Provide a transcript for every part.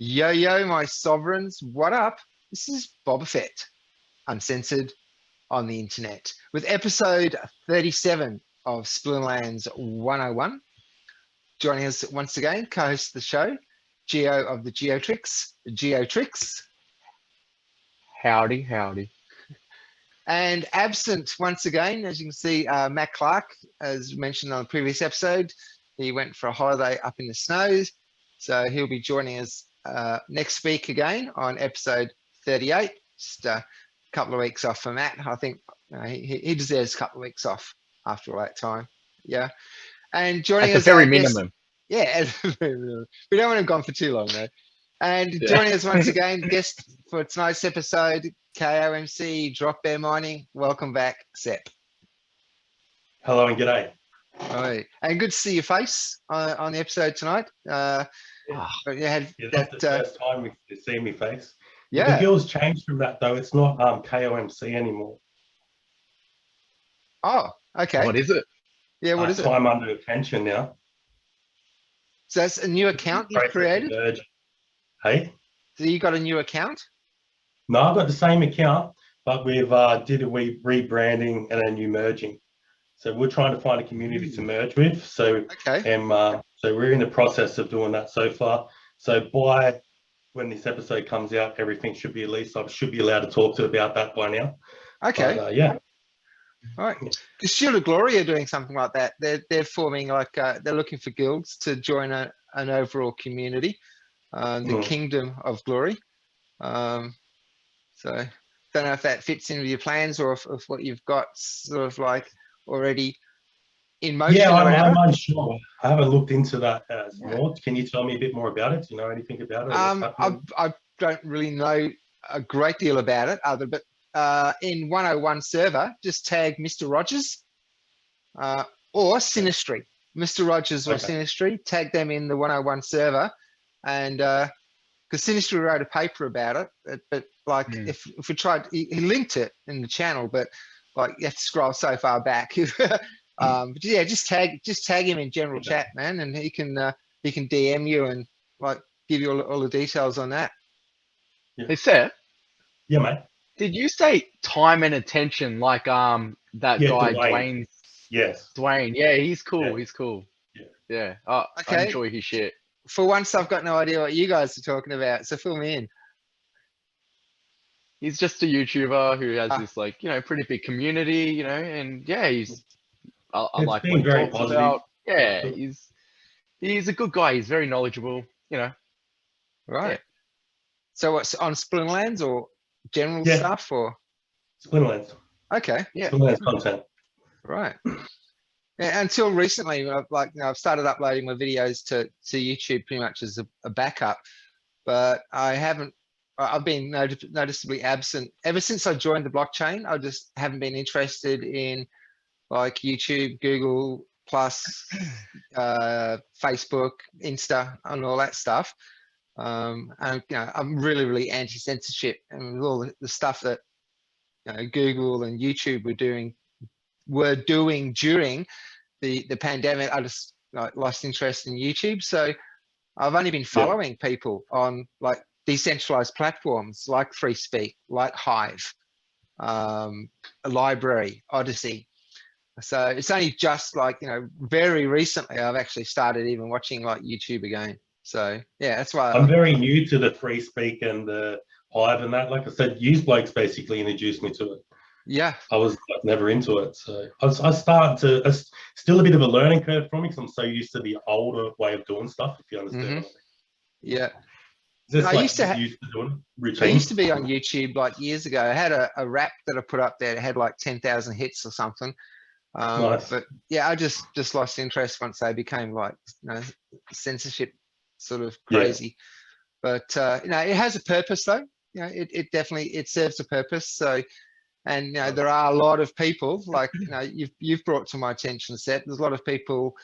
Yo, yo, my sovereigns, what up? This is Boba Fett, uncensored on the internet, with episode 37 of Splinterlands 101. Joining us once again, co-host of the show, Gio of the Geotrix, Howdy, howdy. and absent once again, as you can see, Matt Clark, as mentioned on the previous episode, he went for a holiday up in the snows, so he'll be joining us next week again on episode 38. Just a couple of weeks off for Matt. I think he deserves a couple of weeks off after all that time. Yeah. And joining At us, the very minimum. Yeah, we don't want him gone for too long though. And Yeah. joining us once again, guest for tonight's episode, KOMC Drop Bear Mining. Welcome back, Sepp. Hello and g'day. All right. And good to see your face on the episode tonight. But you had That's the first time we've seen me face. yeah. The girls changed from that though. It's not KOMC anymore. Oh, okay. What is it? Yeah, what is it? Time under attention now. So that's a new account you've created? Hey? So you got a new account? No, I've got the same account, but we've did a rebranding and a new merging. So we're trying to find a community to merge with. So Okay. so we're in the process of doing that so far. So by when this episode comes out, everything should be released. I should be allowed to talk to about that by now. Okay. But, yeah. All right. Because Shield of Glory are doing something like that. They're forming like they're looking for guilds to join an overall community, the Kingdom of Glory. So don't know if that fits in with your plans or if what you've got sort of like already in motion. Yeah, or I'm whatever. unsure. I haven't looked into that more. Can you tell me a bit more about it? Do you know anything about it? I don't really know a great deal about it, but in 101 server, just tag Mr. Rogers or Sinistry. Mr. Rogers or Sinistry, tag them in the 101 server, and because Sinistry wrote a paper about it, but like if we tried, he linked it in the channel, but like you have to scroll so far back. But yeah, just tag him in general chat, man, and he can DM you and like give you all the details on that. Yeah. Hey, Seth, Yeah, mate. did you say time and attention like that Yeah, guy, Dwayne. Yes. Dwayne? Yeah, he's cool. Yeah. He's cool. Yeah. Yeah. I Okay. enjoy his shit. For once, I've got no idea what you guys are talking about, so fill me in. He's just a YouTuber who has this like, pretty big community, and yeah, I It's like been what he very talks positive. about. Yeah, he's a good guy. He's very knowledgeable, Right. Yeah. So what's on Splinterlands or general Yeah. stuff or? Splinterlands. Okay. Yeah. Splinterlands content. Right. Yeah, until recently, I've started uploading my videos to YouTube pretty much as a backup, but I've been noticeably absent ever since I joined the blockchain. I just haven't been interested in like YouTube, Google Plus, Facebook, Insta, and all that stuff. And I'm really, really anti-censorship, and with all the stuff that Google and YouTube were doing during the pandemic, I just lost interest in YouTube. So I've only been following people on like decentralized platforms like Free Speak, like Hive, a library, Odyssey. So it's only just like, very recently I've actually started even watching like YouTube again. So yeah, that's why I'm very new to the Free Speak and the Hive and that. Like I said, Use Blokes basically introduced me to it. Yeah. I was never into it. So I started to, it's still a bit of a learning curve for me because I'm so used to the older way of doing stuff, if you understand what I mean. Yeah. I used to be on YouTube like years ago. I had a rap that I put up there that had like 10,000 hits or something. Nice. But yeah, I just lost interest once they became like censorship sort of crazy. But it has a purpose though. It definitely serves a purpose. So, and there are a lot of people like you've brought to my attention, Seth. There's a lot of people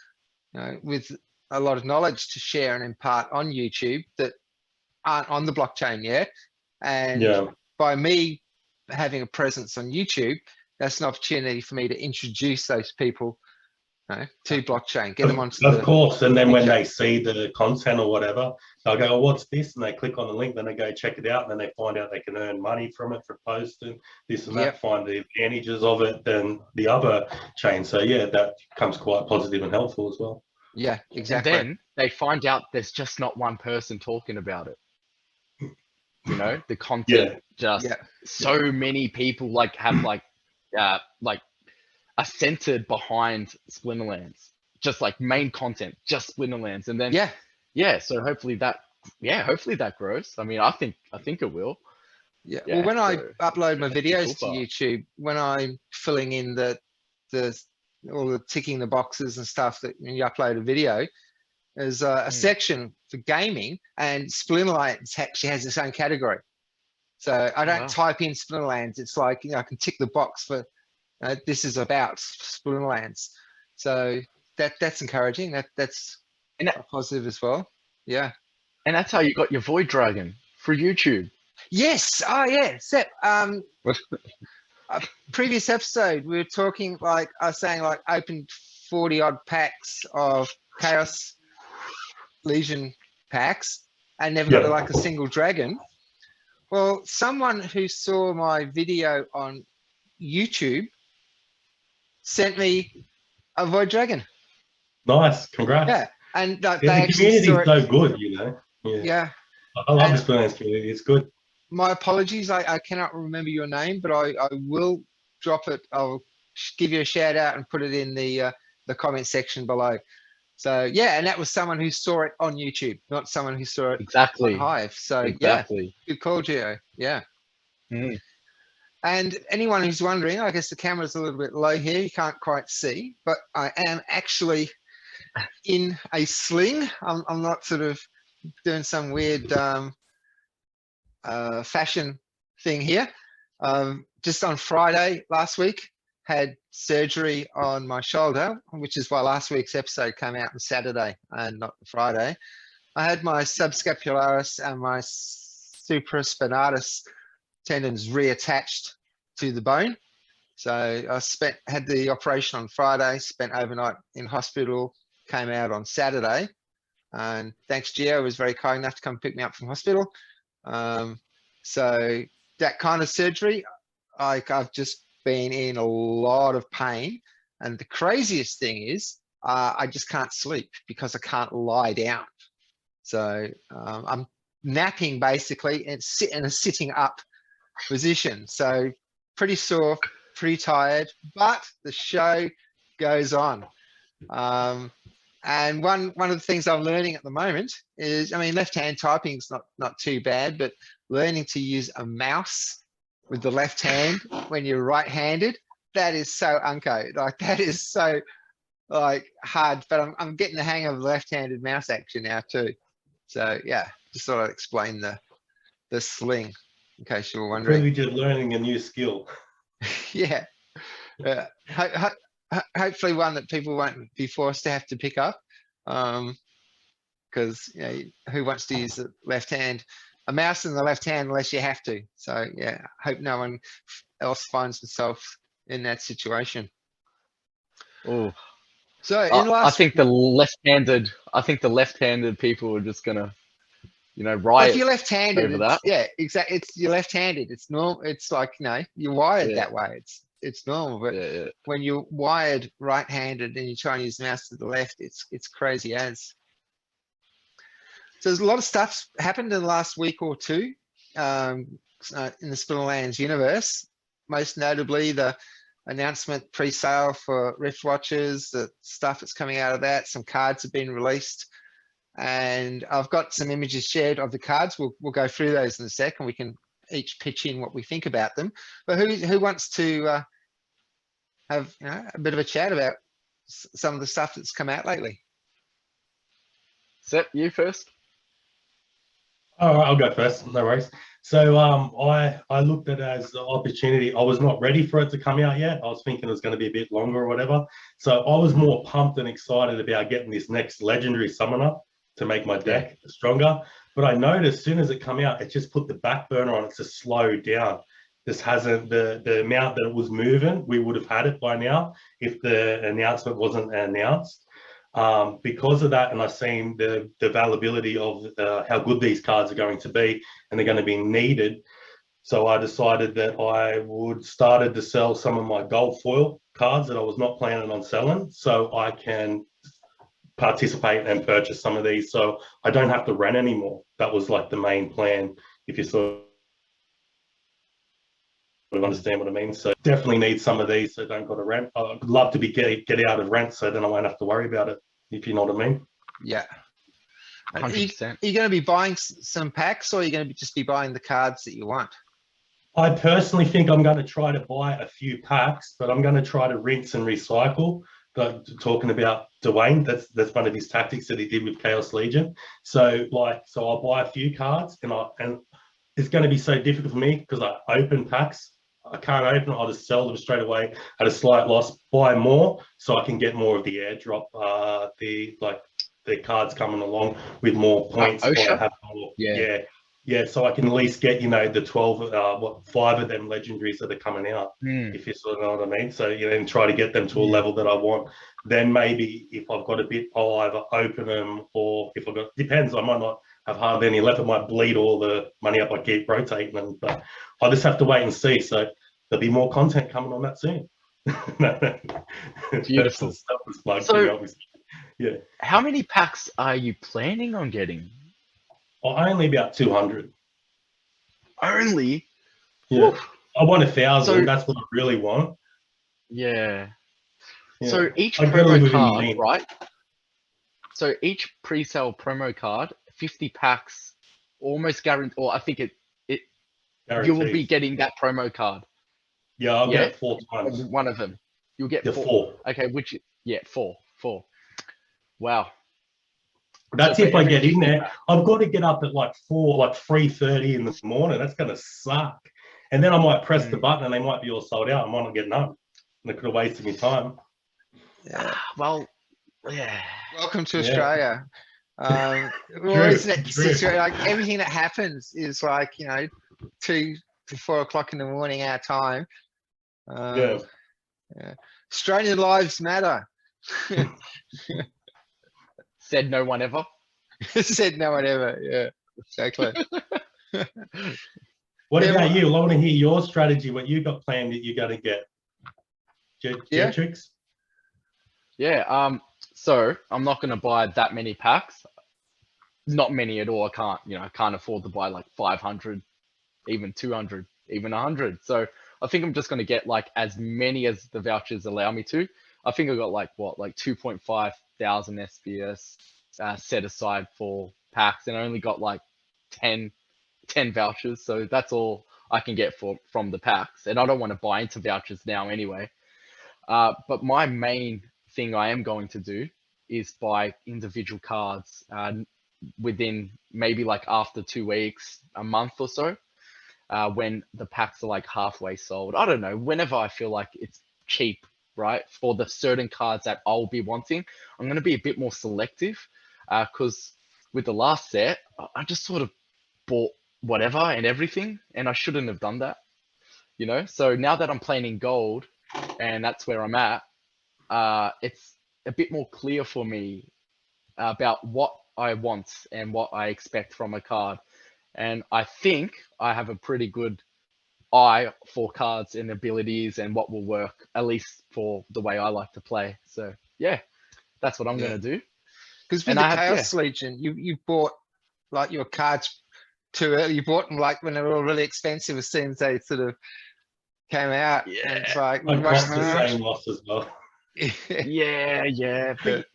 with a lot of knowledge to share and impart on YouTube that aren't on the blockchain yet. And by me having a presence on YouTube, that's an opportunity for me to introduce those people No, to blockchain. Get them onto Of the. course, and then when picture. they see the content or whatever, they'll go, oh, what's this? And they click on the link, then they go check it out, and then they find out they can earn money from it for posting this and that, Yep. find the advantages of it than the other chain. So yeah, that becomes quite positive and helpful as well. Yeah, exactly. And then they find out there's just not one person talking about it. You know, the content just Yeah. so many people like have like are centered behind Splinterlands. Just like main content, just Splinterlands. And then so hopefully that grows. I mean, I think it will. Yeah. Well, when I upload my that's the videos cool to part. YouTube, when I'm filling in the all the ticking the boxes and stuff that when you upload a video, there's a section for gaming, and Splinterlands actually has its own category. So I don't type in Splinterlands. It's like, you know, I can tick the box for this is about Splinterlands. So that's encouraging. That's positive as well. Yeah. And that's how you got your Void Dragon for YouTube. Yes. Oh yeah. Sepp, a previous episode we were talking, like I was saying, like opened 40 odd packs of Chaos Legion packs and never got like a single dragon. Well, someone who saw my video on YouTube sent me a Void Dragon. Nice, congrats. Yeah, and they the actually community saw is it. so good, you know. Yeah. I love the Splinterlands community. It's good. My apologies, I cannot remember your name, but I will drop it. I'll give you a shout out and put it in the comment section below. So yeah, and that was someone who saw it on YouTube, not someone who saw it on Hive. So yeah, good call, Gio. Yeah. And anyone who's wondering, I guess the camera's a little bit low here, you can't quite see, but I am actually in a sling. I'm not sort of doing some weird fashion thing here. Just on Friday last week, had surgery on my shoulder, which is why last week's episode came out on Saturday and not Friday. I had my subscapularis and my supraspinatus tendons reattached to the bone. So I had the operation on Friday, spent overnight in hospital, came out on Saturday, and thanks Gio was very kind enough to come pick me up from hospital. So that kind of surgery, I've just been in a lot of pain, and the craziest thing is I just can't sleep because I can't lie down. So I'm napping basically and in a sitting up position. So pretty sore, pretty tired, but the show goes on. And one of the things I'm learning at the moment is, I mean, left-hand typing is not too bad, but learning to use a mouse with the left hand when you're right-handed, that is so unco. Like that is so like hard, but I'm getting the hang of the left-handed mouse action now too. So yeah, just thought I'd explain the sling in case you were wondering. Really just learning a new skill. Yeah. Hopefully one that people won't be forced to have to pick up, because you know, who wants to use the left hand, a mouse in the left hand unless you have to. So yeah, hope no one else finds themselves in that situation. Oh, so I think the left-handed people are just gonna, you know, riot. If you're left-handed, over that. Yeah, exactly. You're left-handed. It's normal. It's like, you know, you're wired that way. It's normal. But when you're wired right-handed and you try and use the mouse to the left, it's crazy as. So there's a lot of stuff happened in the last week or two in the Splinterlands universe. Most notably, the announcement pre-sale for Riftwatchers, the stuff that's coming out of that. Some cards have been released, and I've got some images shared of the cards. We'll go through those in a sec, and we can each pitch in what we think about them. But who wants to have a bit of a chat about some of the stuff that's come out lately? Sepp, you first. All right, I'll go first. No worries. So I looked at it as an opportunity. I was not ready for it to come out yet. I was thinking it was going to be a bit longer or whatever. So I was more pumped and excited about getting this next legendary summoner to make my deck stronger. But I noticed as soon as it came out, it just put the back burner on it to slow down. this hasn't the amount that it was moving. We would have had it by now if the announcement wasn't announced. Because of that, and I've seen the availability of how good these cards are going to be, and they're going to be needed. So I decided that I would started to sell some of my gold foil cards that I was not planning on selling, so I can participate and purchase some of these, so I don't have to rent anymore. That was like the main plan, if you sort of understand what I mean. So definitely need some of these, so don't got to rent. I'd love to be get out of rent, so then I won't have to worry about it, if you know what I mean. Yeah. 100%. Are you going to be buying some packs, or are you going to just be buying the cards that you want? I personally think I'm going to try to buy a few packs, but I'm going to try to rinse and recycle. But talking about Dwayne, that's one of his tactics that he did with Chaos Legion. So I'll buy a few cards, and it's going to be so difficult for me because I open packs. I can't open it. I'll just sell them straight away at a slight loss. Buy more so I can get more of the airdrop. The cards coming along with more points. Osha? Yeah. So I can at least get the 12, 5 of them legendaries that are coming out. If you sort of know what I mean. So and try to get them to a level that I want. Then maybe if I've got a bit, I'll either open them, or if I've got, depends. I might not have hardly any left. It might bleed all the money up. I keep rotating them, but I just have to wait and see. So there'll be more content coming on that soon. Beautiful. So, yeah. How many packs are you planning on getting? Only about 200. Only? Yeah. Oof. I want 1,000. So, that's what I really want. Yeah. So each promo card, right? So each pre-sale promo card, 50 packs, almost guaranteed, or I think you will be getting that promo card. Yeah, I'll get it 4 times. One of them. You'll get 4. Okay, four. Wow. That's if I get in there. I've got to get up at like 3:30 in the morning. That's going to suck. And then I might press the button and they might be all sold out. I might not get none. And it could have wasted my time. Yeah. Well, yeah. Welcome to Australia. True. Like everything that happens is like 2 to 4 o'clock in the morning our time. Australian lives matter. Said no one ever. Said no one ever. Yeah, exactly. What about you? I want to hear your strategy. What you got planned that you're going to get? Tricks? Yeah. So I'm not going to buy that many packs. Not many at all. I can't afford to buy like 500, even 200, even 100. So I think I'm just going to get like as many as the vouchers allow me to. I think I got like 2,500 SBS set aside for packs, and I only got like 10 vouchers. So that's all I can get from the packs. And I don't want to buy into vouchers now anyway. But my main thing I am going to do is buy individual cards within maybe like after 2 weeks, a month or so, when the packs are like halfway sold. I don't know, whenever I feel like it's cheap, right? For the certain cards that I'll be wanting, I'm going to be a bit more selective because with the last set, I just sort of bought whatever and everything, and I shouldn't have done that, So now that I'm playing in gold, and that's where I'm at, it's a bit more clear for me about what I want and what I expect from a card. And I think I have a pretty good eye for cards and abilities and what will work, at least for the way I like to play. So yeah, that's what I'm going to do. Because with the Chaos Legion, you bought like your cards too early. You bought them like when they were all really expensive as soon as they sort of came out. Yeah, and it's like I got the same loss as well. Yeah. But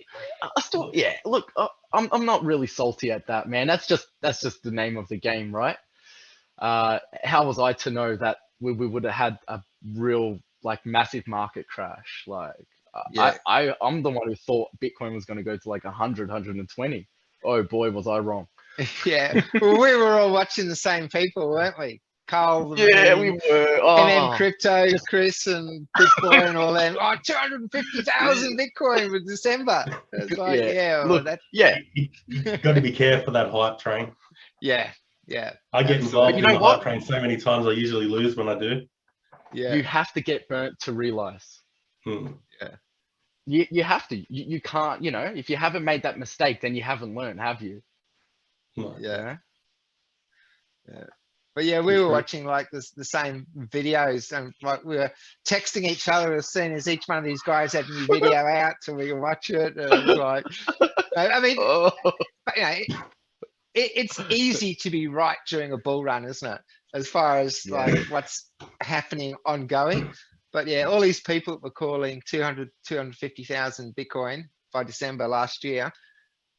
I still, look, I'm not really salty at that, man. That's just the name of the game, right? How was I to know that we would have had a real like massive market crash? Like I'm the one who thought Bitcoin was going to go to like 100, 120. Oh boy, was I wrong. Yeah, well, we were all watching the same people, weren't we? Carl, we were. MM Crypto, Chris, and Bitcoin, and all them. 250,000 Bitcoin with December. It's like, you got to be careful of that hype train. Yeah. Yeah. I get absolutely. involved you in know the what? hype train so many times. I usually lose when I do. Yeah. You have to get burnt to realize. Hmm. Yeah. You have to. You can't. You know, if you haven't made that mistake, then you haven't learned, have you? No. Yeah. You know? Yeah. But yeah, we It's were true. watching like the same videos, and like we were texting each other as soon as each one of these guys had a new video out, so we could watch it. And it was like, I mean, Oh, but, you know, it's easy to be right during a bull run, isn't it? As far as Yeah. like what's happening ongoing. But yeah, all these people were calling 250,000 Bitcoin by December last year.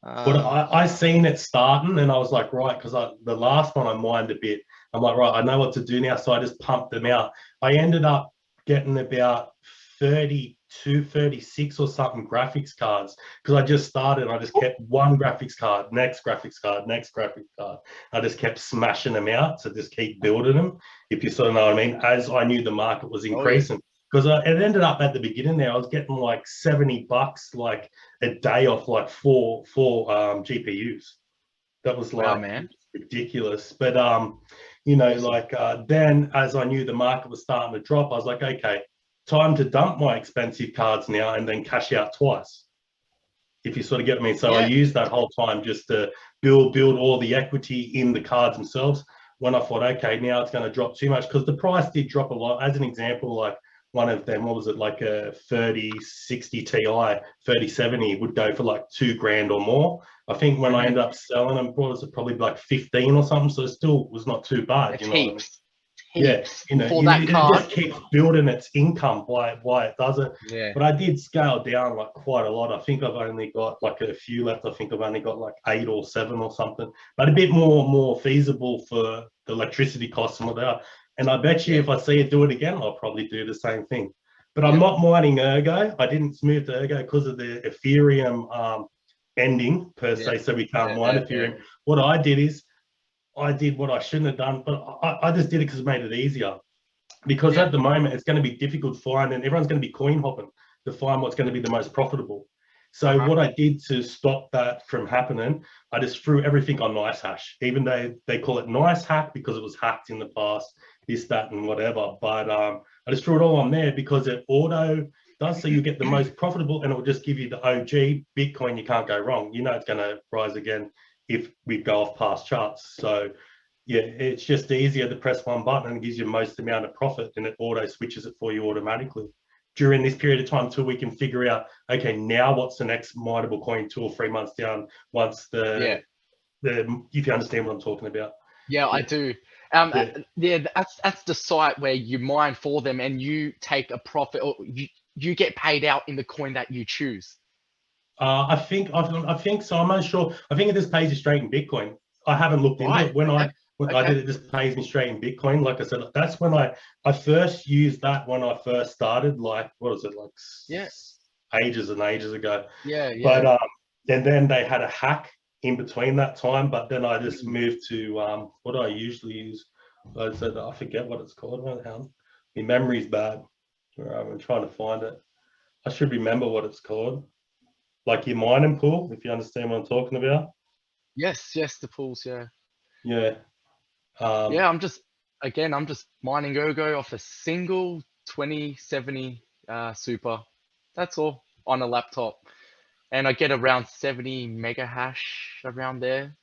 But I seen it starting, and I was like, right, because the last one I mined a bit. I'm like, right, I know what to do now, so I just pumped them out. I ended up getting about 32, 36 or something graphics cards because I just started. I just kept one graphics card, next graphics card, next graphics card. I just kept smashing them out to just keep building them, if you sort of know what I mean, as I knew the market was increasing. Because it ended up at the beginning there, I was getting like $70 like a day off like four GPUs. That was wow, like man. ridiculous. But you know, like then as I knew the market was starting to drop, I was like, okay, time to dump my expensive cards now and then cash out twice. If you sort of get me. So I Yeah. used that whole time just to build all the equity in the cards themselves. When I thought, okay, now it's going to drop too much, because the price did drop a lot. As an example, like one of them, what was it, like a 3060 Ti, 3070 would go for like $2,000 or more. I think when I ended up selling them, what was it, probably like 15 or something. So it still was not too bad. It's You know what I mean? heaps. Yeah, Heaps. you know, For that it card. just keeps building its income by it does it. Yeah. But I did scale down like quite a lot. I think I've only got like a few left. I think I've only got like 8 or 7 or something, but a bit more feasible for the electricity costs and whatever. And I bet you if I see it do it again, I'll probably do the same thing. But I'm not mining Ergo. I didn't smooth the Ergo because of the Ethereum ending per se, so we can't mine Ethereum. What I did is I did what I shouldn't have done, but I just did it because it made it easier. Because at the moment, it's going to be difficult to find, and everyone's going to be coin hopping to find what's going to be the most profitable. So what I did to stop that from happening, I just threw everything on NiceHash, even though they call it NiceHack because it was hacked in the past, this, that, and whatever. But I just threw it all on there because it auto does, so you get the most profitable, and it will just give you the OG Bitcoin. You can't go wrong. You know it's going to rise again if we go off past charts. So yeah, it's just easier to press one button and it gives you most amount of profit, and it auto switches it for you automatically during this period of time till we can figure out, okay, now what's the next mineable coin 2 or 3 months down once the if you understand what I'm talking about. Yeah, I do. That's the site where you mine for them and you take a profit, or you get paid out in the coin that you choose. I think so. I'm not sure. I think it just pays you straight in Bitcoin. I haven't looked into it. When I did it, just pays me straight in Bitcoin. Like I said, that's when I first used that when I first started. Like what was it, like ages and ages ago. But and then they had a hack in between that time. But then I just moved to what do I usually use? I said I forget what it's called. My memory's bad. I'm trying to find it. I should remember what it's called. Like your mining pool, if you understand what I'm talking about. Yes, the pools, Yeah. I'm just mining Ergo off a single 2070 super. That's all on a laptop. And I get around 70 mega hash around there.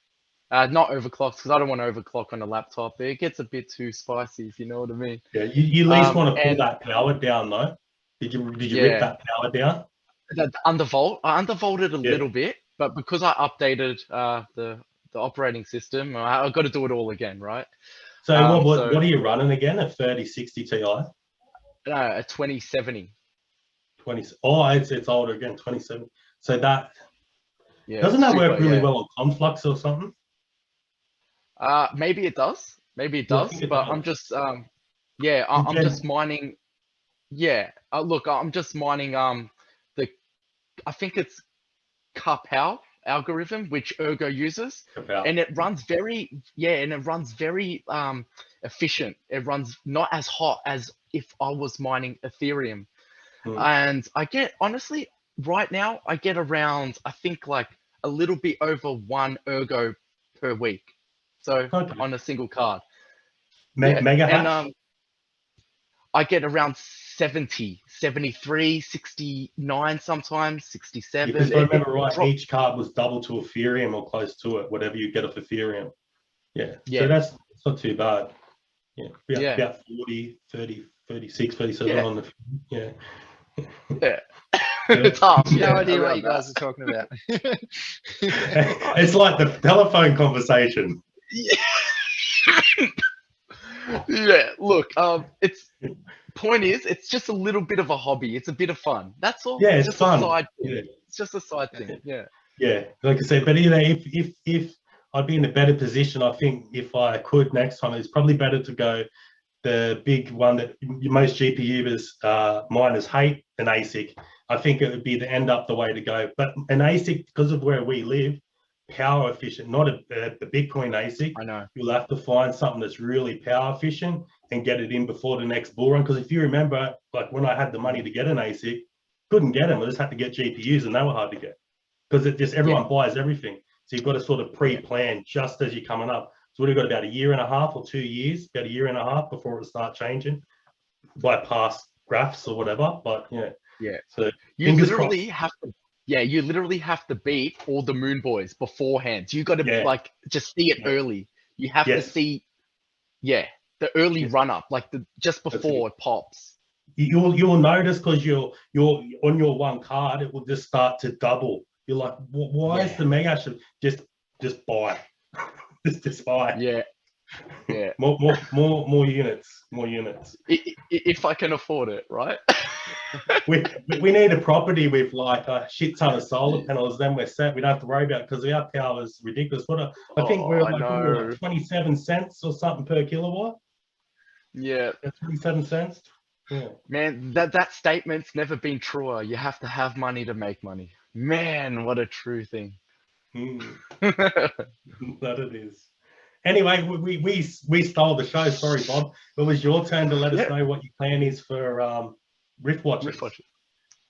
Not overclocked, because I don't want to overclock on a laptop. It gets a bit too spicy, if you know what I mean. Yeah, you at least want to pull that power down though. Did you rip that power down? The undervolt. I undervolted a little bit, but because I updated the operating system, I've got to do it all again, right? So what are you running again? A 3060 Ti? No, a 2070. 20. Oh, it's older again. 27. So that doesn't that super, work really well on Conflux or something? Maybe it does. But But I'm just I'm just mining. Look, I'm just mining I think it's Kapao algorithm which Ergo uses, and it runs very efficient. It runs not as hot as if I was mining Ethereum. And I get, honestly, right now I get around, I think, like a little bit over 1 Ergo per week. So Okay. on a single card. Mega and hatch? I get around 70, 73, 69 sometimes, 67. Because if I remember right, dropped. each card was double to Ethereum or close to it, whatever you get off Ethereum. Yeah. So Yeah. that's not too bad. Yeah. Yeah. About 40, 30, 36, 37 Yeah. on the. Yeah. Yeah. It's half. No Yeah, idea what around you guys are talking about. It's like the telephone conversation. Yeah. Look, it's point is, it's just a little bit of a hobby. It's a bit of fun. That's all. Yeah, it's just fun. a side thing. Yeah. It's just a side thing. Yeah. Yeah, like I said, but if I'd be in a better position, I think if I could next time, it's probably better to go the big one that most GPUers miners hate, an ASIC. I think it would be the end up the way to go. But an ASIC, because of where we live, power efficient, not the Bitcoin ASIC. I know. You'll have to find something that's really power efficient and get it in before the next bull run. Because if you remember, like when I had the money to get an ASIC, couldn't get them. I just had to get GPUs, and they were hard to get because it just everyone buys everything. So you've got to sort of pre-plan just as you're coming up. So we've got about a year and a half or 2 years, about a year and a half before it will start changing by past graphs or whatever. But Yeah. So you literally have to. Yeah, you literally have to beat all the moon boys beforehand. You got to like just see it early. You have to see, the early run up, like just before it pops. You'll notice because you're on your one card, it will just start to double. You're like, why is the mega just buy? just buy. Yeah. Yeah. More units. If I can afford it, right? we need a property with like a shit ton of solar panels, then we're set. We don't have to worry about it because our power is ridiculous. I think we're like 27 cents or something per kilowatt. Yeah. 27 cents. Yeah. Man, that statement's never been truer. You have to have money to make money. Man, what a true thing. That it is. Anyway, we stole the show. Sorry, Bob. It was your turn to let us know what your plan is for Riftwatchers.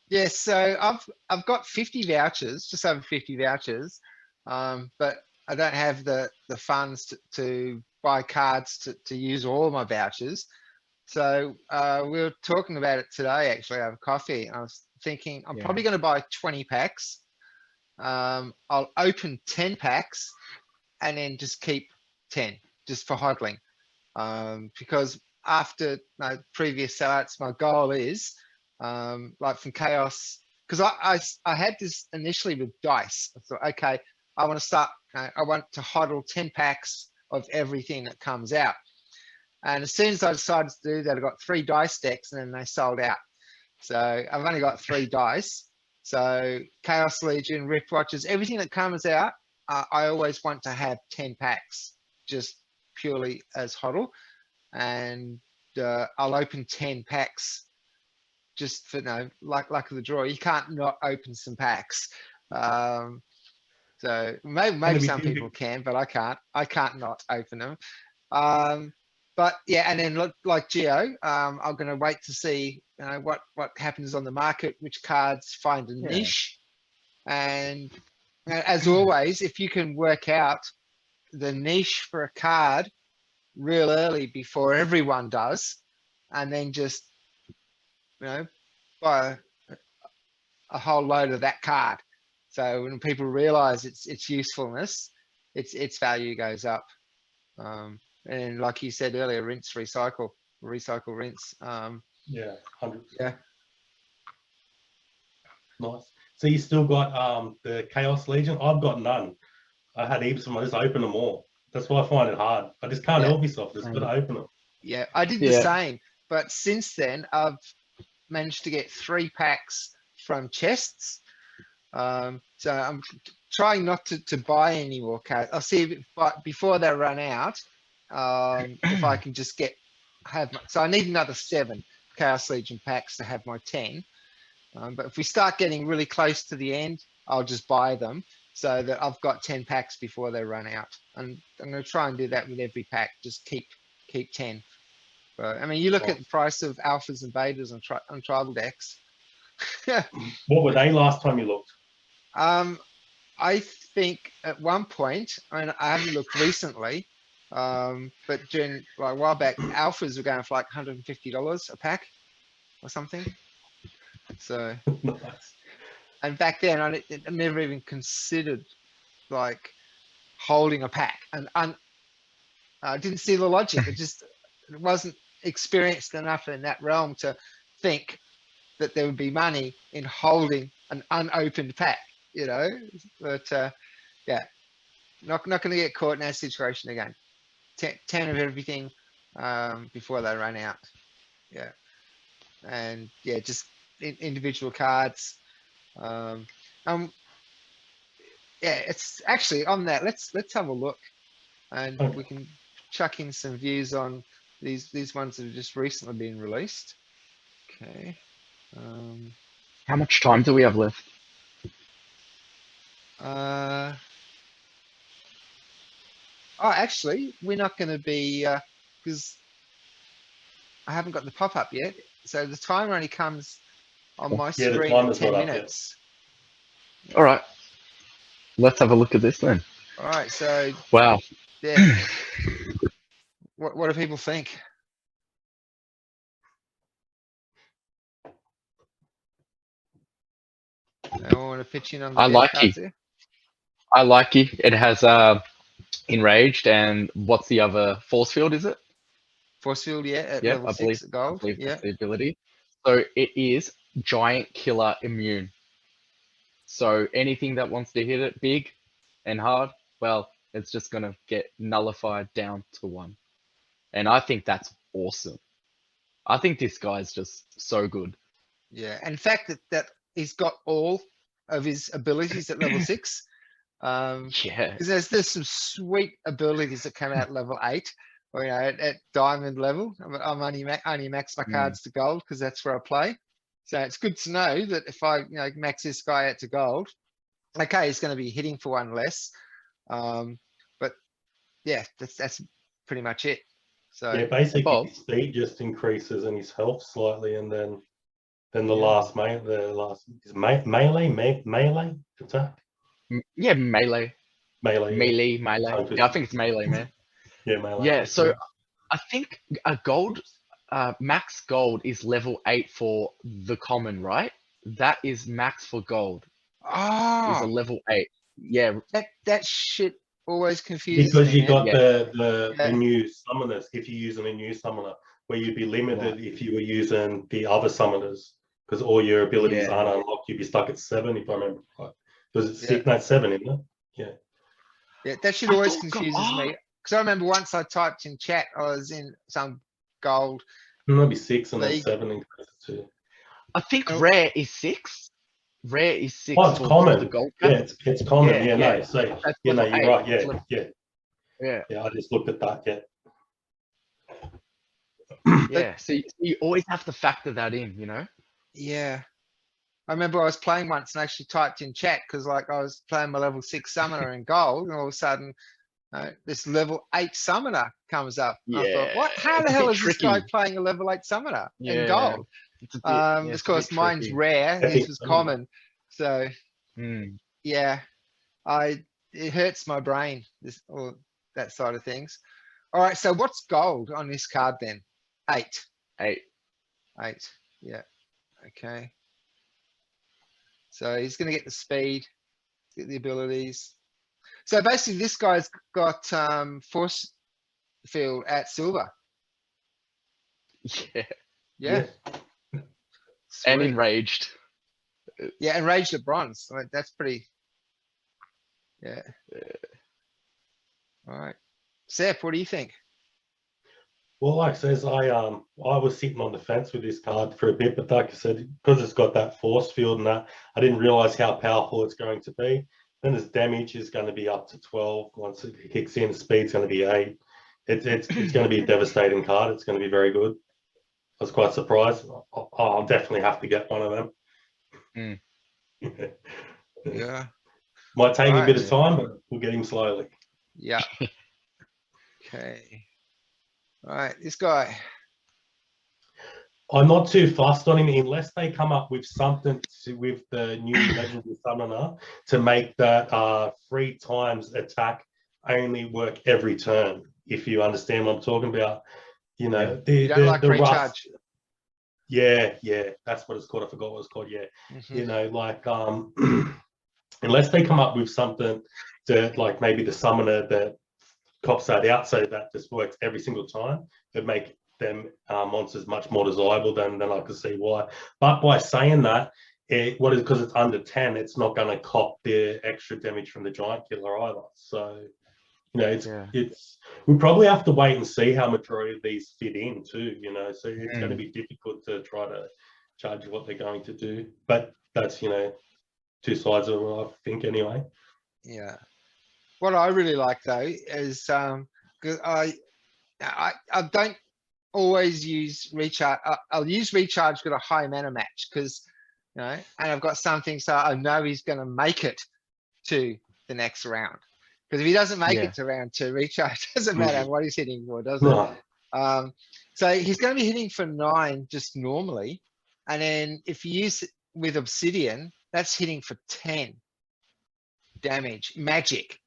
Yes, so I've got 50 vouchers, just over 50 vouchers, but I don't have the funds to buy cards to use all my vouchers. So we were talking about it today, actually, over coffee. I was thinking I'm probably going to buy 20 packs. I'll open 10 packs and then just keep 10 just for hodling. Because after my previous sellouts, my goal is like from chaos, because I had this initially with dice. I thought, okay, I want to start, I want to hodl 10 packs of everything that comes out. And as soon as I decided to do that, I got 3 dice decks and then they sold out. So I've only got 3 dice. So Chaos Legion, Riftwatchers, everything that comes out, I always want to have 10 packs just purely as hodl. And I'll open 10 packs just for luck of the draw. You can't not open some packs. So maybe some people can, but I can't not open them. But yeah, and then like Gio, I'm going to wait to see what happens on the market, which cards find a niche, and as always, if you can work out the niche for a card real early before everyone does, and then just buy a whole load of that card. So when people realize its usefulness, its value goes up. And like you said earlier, rinse, recycle, rinse. 100%. Yeah. Nice. So you still got the Chaos Legion? I've got none. I had heaps of them. I just open them all. That's why I find it hard. I just can't help myself. Just got to open them. Yeah, I did the same. But since then, I've managed to get 3 packs from chests. So I'm trying not to buy any more cards. I'll see if before they run out, if I can just so I need another 7 Chaos Legion packs to have my 10. But if we start getting really close to the end, I'll just buy them so that I've got 10 packs before they run out. And I'm going to try and do that with every pack. Just keep 10. But I mean, you look at the price of alphas and betas on tribal decks. What were they last time you looked? I think at one point, I haven't looked recently, But during like a while back, alphas were going for like $150 a pack or something. So, Nice. and back then I never even considered like holding a pack, and I didn't see the logic. It wasn't experienced enough in that realm to think that there would be money in holding an unopened pack, you know. But yeah, not going to get caught in that situation again. 10 of everything before they run out. Yeah, and yeah, just individual cards. Um, yeah, it's actually on that. Let's have a look, and Okay. we can chuck in some views on these ones that have just recently been released. Okay. How much time do we have left? Oh, actually, we're not going to be because I haven't got the pop-up yet. So the timer only comes on my Yeah, the screen at timer's 10 not up yet. minutes. All right, let's have a look at this then. All right, so Wow. yeah, what do people think? Anyone want to pitch in on the I death like cards it. here? I like it. It has enraged, and what's the other force field? Is it? Force field, yeah, at Yep, level I 6 believe. at I gold. believe Yeah, that's the ability. So it is giant killer immune. So anything that wants to hit it big and hard, well, it's just gonna get nullified down to 1. And I think that's awesome. I think this guy's just so good. yeah. And in fact that he's got all of his abilities at level 6. Yeah. Because there's some sweet abilities that come out at level 8, or you know, at diamond level. I'm only max my cards to gold because that's where I play. So it's good to know that if I max this guy out to gold, okay, he's going to be hitting for 1 less. But yeah, that's pretty much it. So Yeah, basically Bob, his speed just increases and his health slightly, and then the Yeah. last is melee attack. yeah, melee. Melee. Yeah, I think it's melee, man. Yeah, melee. Yeah, so I think a gold, max gold is level 8 for the common, right? That is max for gold, is a level 8. Yeah, that shit always confuses Because me, you man. got Yeah. the Yeah. new summoners, if you're using a new summoner, where you'd be limited Right. if you were using the other summoners, because all your abilities Yeah. aren't unlocked. You'd be stuck at 7 if I remember right. Was it Yeah. 6? No, 7, isn't it? Yeah. Yeah, that shit I always thought confuses me. Because I remember once I typed in chat, I was in some gold Maybe 6 and then league. 7 increases too. I think Oh. rare is 6. Rare is 6 Oh, it's for common. the gold Yeah, cap. it's common. Yeah, Yeah, yeah. no. So That's yeah, no, level you're 8. right. That's Yeah, level- yeah, Yeah. yeah. I just looked at that. Yeah. Yeah. So you always have to factor that in, you know? Yeah. I remember I was playing once and actually typed in chat because like I was playing my level 6 summoner in gold, and all of a sudden this level 8 summoner comes up. And I thought, what? How It's the a hell bit is this guy tricky. playing a level 8 summoner in Yeah. gold? It's a bit, yeah, Of it's a bit course, mine's tricky. rare. Epic His was summoner. common. So Mm. yeah, it hurts my brain, this or that side of things. All right, so what's gold on this card then? 8. 8. 8. Yeah. Okay. So he's gonna get the speed, get the abilities. So basically this guy's got force field at silver. Yeah. Yeah. And Sweet. enraged. Yeah, enraged at bronze. I mean, that's pretty. Yeah. All right. Sepp, what do you think? Well, like I says, I was sitting on the fence with this card for a bit, but like I said, because it's got that force field and that, I didn't realize how powerful it's going to be. Then its damage is going to be up to 12 once it kicks in. Speed's going to be 8. It's going to be a devastating card. It's going to be very good. I was quite surprised. I'll definitely have to get one of them. Mm. Yeah. Might take a bit of Yeah. time, but we'll get him slowly. Yeah. Okay. All right, this guy. I'm not too fussed on him unless they come up with something with the new legendary summoner to make that 3 times attack only work every turn. if you understand what I'm talking about. You know, You don't like the recharge. rust. Yeah, that's what it's called. I forgot what it's called. Yeah, you know, like unless they come up with something that, like maybe the summoner that cops that out, so that just works every single time, it'd make them monsters much more desirable than I can see why. But by saying that, because it's under 10, it's not going to cop the extra damage from the giant killer either. So, you know, it's we probably have to wait and see how majority of these fit in too. You know, so it's going to be difficult to try to judge what they're going to do. But that's, you know, two sides of it, I think, anyway. Yeah. What I really like though is because I don't always use recharge. I'll use recharge with a high mana match because, you know, and I've got something so I know he's going to make it to the next round. Because if he doesn't make it to round 2, recharge doesn't matter what he's hitting for, does it? So he's going to be hitting for 9 just normally, and then if you use it with obsidian, that's hitting for 10 damage magic.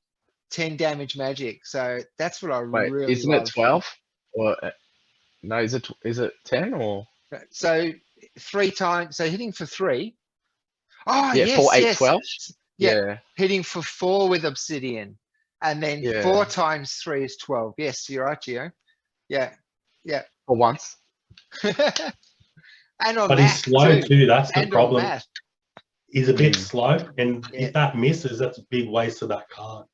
10 damage magic. So that's what I really isn't love. it 12 or no, is it 10 or so 3 times, so hitting for 3. Oh yeah, yes, 4 8 yes. 12. Yeah, hitting for 4 with obsidian, and then 4 times 3 is 12. Yes, you're right, Gio. Yeah for once. And on but he's slow too. That's the problem. He's a bit slow, and if that misses, that's a big waste of that card.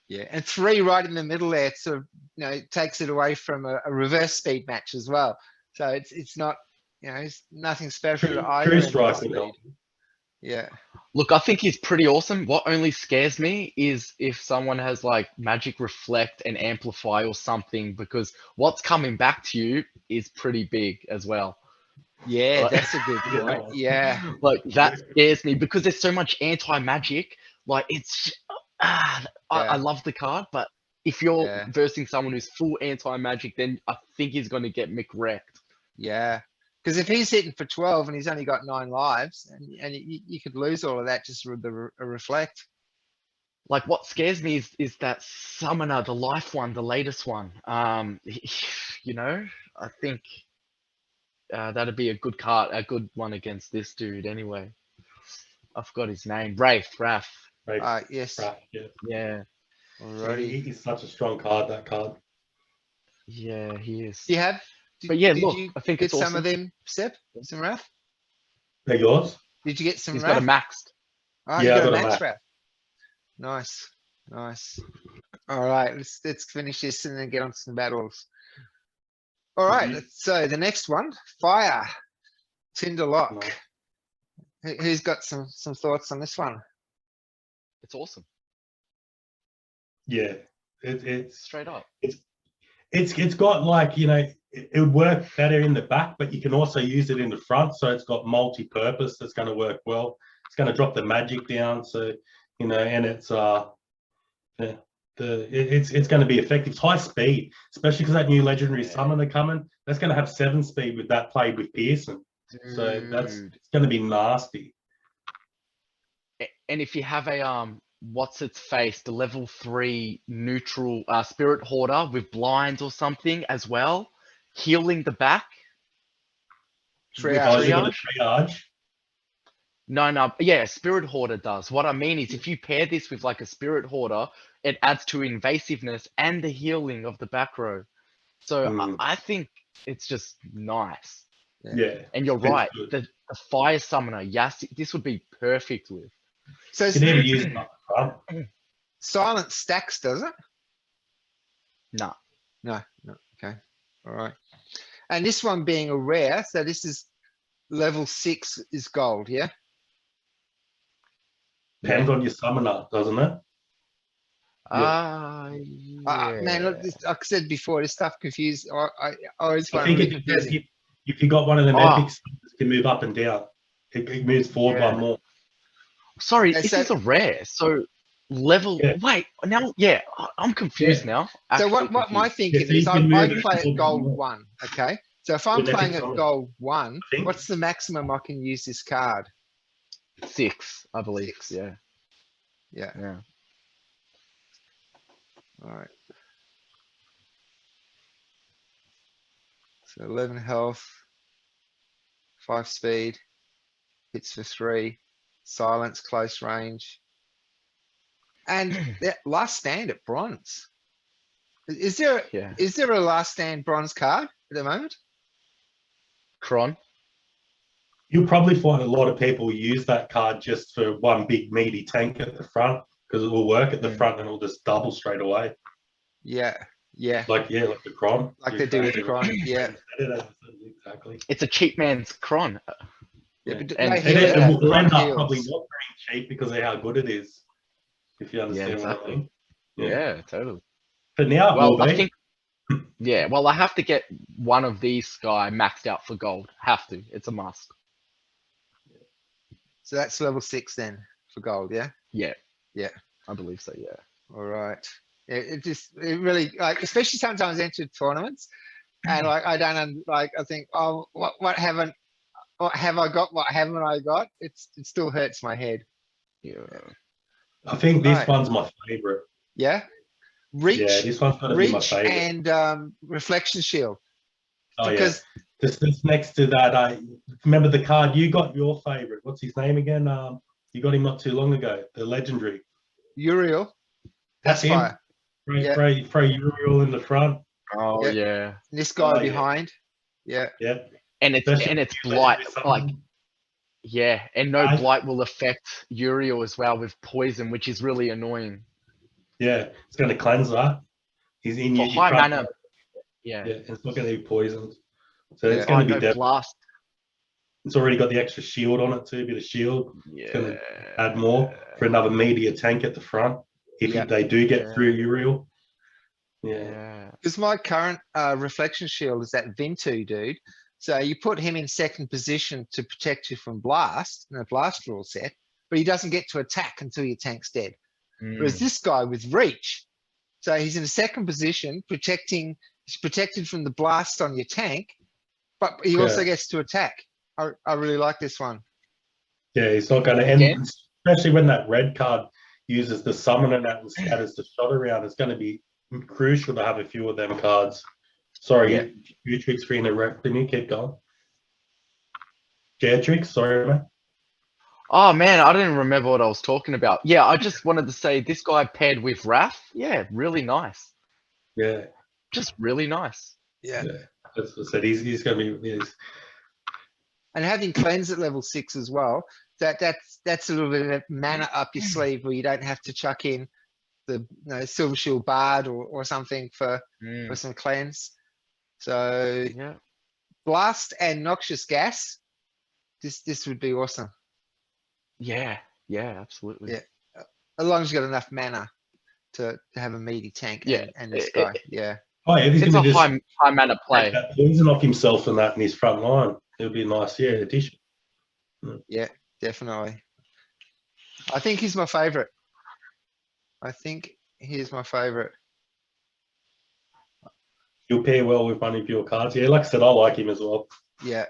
Yeah, and 3 right in the middle there, sort of, you know, takes it away from a reverse speed match as well. So it's not, you know, it's nothing special to either. True strike would help. Yeah. Look, I think he's pretty awesome. What only scares me is if someone has like magic reflect and amplify or something, because what's coming back to you is pretty big as well. Yeah, Like, that's a good point. Yeah. Like that scares me because there's so much anti-magic. Like it's I love the card, but if you're versing someone who's full anti-magic, then I think he's going to get McWrecked. Yeah. Because if he's hitting for 12 and he's only got 9 lives, and you could lose all of that just with the reflect. Like what scares me is that summoner, the life one, the latest one. You know, I think that'd be a good card, a good one against this dude. Anyway, I forgot his name. Raph. Yes. Raph, yeah. Alrighty. He's such a strong card. That card. Yeah, he is. Do you have? But yeah, did look, you I think get it's some awesome. of them, Sepp? Some Raph? They're yours? Did you get some He's Raph? got a maxed. Oh, yeah, you got I a got max a Raph. Nice. All right, let's finish this and then get on to some battles. All right, so the next one, Fire, Tinderlock. Who's got some thoughts on this one? It's awesome. Yeah, it's straight up. It's got, like, you know, it would work better in the back, but you can also use it in the front, so it's got multi-purpose. That's going to work well. It's going to drop the magic down, so, you know, and it's it's going to be effective. It's high speed, especially because that new legendary summoner coming. That's going to have 7 speed with that played with Pearson. So it's going to be nasty. And if you have a what's its face, the level 3 neutral spirit hoarder with blinds or something as well, healing the back. Triage. No, yeah, spirit hoarder does. What I mean is, if you pair this with like a spirit hoarder, it adds to invasiveness and the healing of the back row. So I think it's just nice. Yeah. And you're right. The fire summoner, yes, this would be perfect with. So you can never use Silent stacks, does it? No. Okay. All right. And this one being a rare, so this is level 6 is gold, yeah? Depends on your summoner, doesn't it? Man, look, like I said before, this stuff confused. I always I find think really confusing. if you got one of them epics, it can move up and down. It moves forward one more. Sorry, this is a rare. So level. Wait, now, I'm confused now. So what my thinking is, I play at gold 1. Okay, so if I'm playing at gold 1, what's the maximum I can use this card? 6, I believe. 6. Yeah. All right. So 11 health, 5 speed, hits for 3, silence, close range. And that last stand at bronze. Is there a last stand bronze card at the moment? Cron. You'll probably find a lot of people use that card just for one big meaty tank at the front because it will work at the front and it'll just double straight away. Yeah, yeah. Like the Cron. Like they do with the Cron, yeah. Exactly. It's a cheap man's Cron. Yeah. But And no healing, it will end up heals. probably not very cheap because of how good it is. If you understand what I mean. Yeah, totally. But now it will be. I think, well, I have to get one of these guy maxed out for gold. Have to. It's a must. So that's level 6 then for gold, yeah? Yeah. Yeah. I believe so, yeah. All right. It really, like, especially sometimes enter tournaments and like, I don't, like, I think, oh, what have I got? What haven't I got? It still hurts my head. Yeah. I think this one's my favorite. Yeah. Reach. Yeah, this one's got to be my favorite. And reflection shield. Oh, because This next to that, I remember the card you got. Your favorite. What's his name again? You got him not too long ago. The legendary Uriel. That's him. Fire. Throw Uriel in the front. Oh yeah. This guy behind. Yeah. Yeah. And it's blight. Like, yeah, and no blight will affect Uriel as well with poison, which is really annoying. Yeah, it's going to cleanse that. He's in your high mana. Yeah, it's not going to be poisoned. So it's going to be dead. Blast. It's already got the extra shield on it too, a bit of shield. Yeah. It's going to add more for another meteor tank at the front if they do get through Uriel. Yeah. Because my current reflection shield is that Vintu dude. So you put him in second position to protect you from blast in a blast rule set, but he doesn't get to attack until your tank's dead. Whereas this guy with reach, so he's in a second position, he's protected from the blast on your tank, but he also gets to attack. I really like this one. Yeah, he's not going to end, especially when that red card uses the summon and that and scatters the shot around. It's going to be crucial to have a few of them cards. Sorry, few tricks for interrupting you. Keep going. Tricks, sorry, mate. Oh man, I didn't remember what I was talking about. Yeah, I just wanted to say this guy paired with Wrath. Yeah, really nice. Yeah. Just really nice. Yeah. That's what I said. He's going to be. And having cleanse at level 6 as well, that's a little bit of mana up your sleeve where you don't have to chuck in the Silver Shield Bard or something for some cleanse. So blast and noxious gas. This would be awesome. Yeah, absolutely. Yeah, as long as you got enough mana to have a meaty tank. And this guy. Oh yeah, it's a high mana play. That poison off himself and that in his front line. It'll be a nice addition. Yeah, definitely. I think he's my favorite. He'll pair well with one of your cards. Yeah, like I said, I like him as well. Yeah,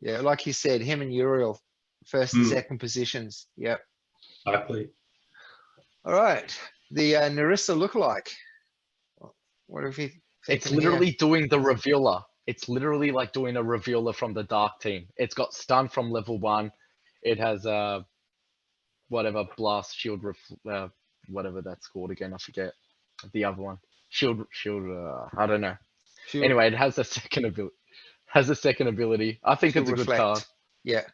like you said, him and Uriel, first and second positions. Yep. Exactly. All right, the Narissa lookalike. What have you? It's literally doing the revealer. It's literally like doing a revealer from the dark team. It's got stun from level 1. It has whatever blast shield whatever that's called again. I forget the other one. Shield. I don't know. Shield. Anyway, it has a second ability. I think it's a good card. Yeah.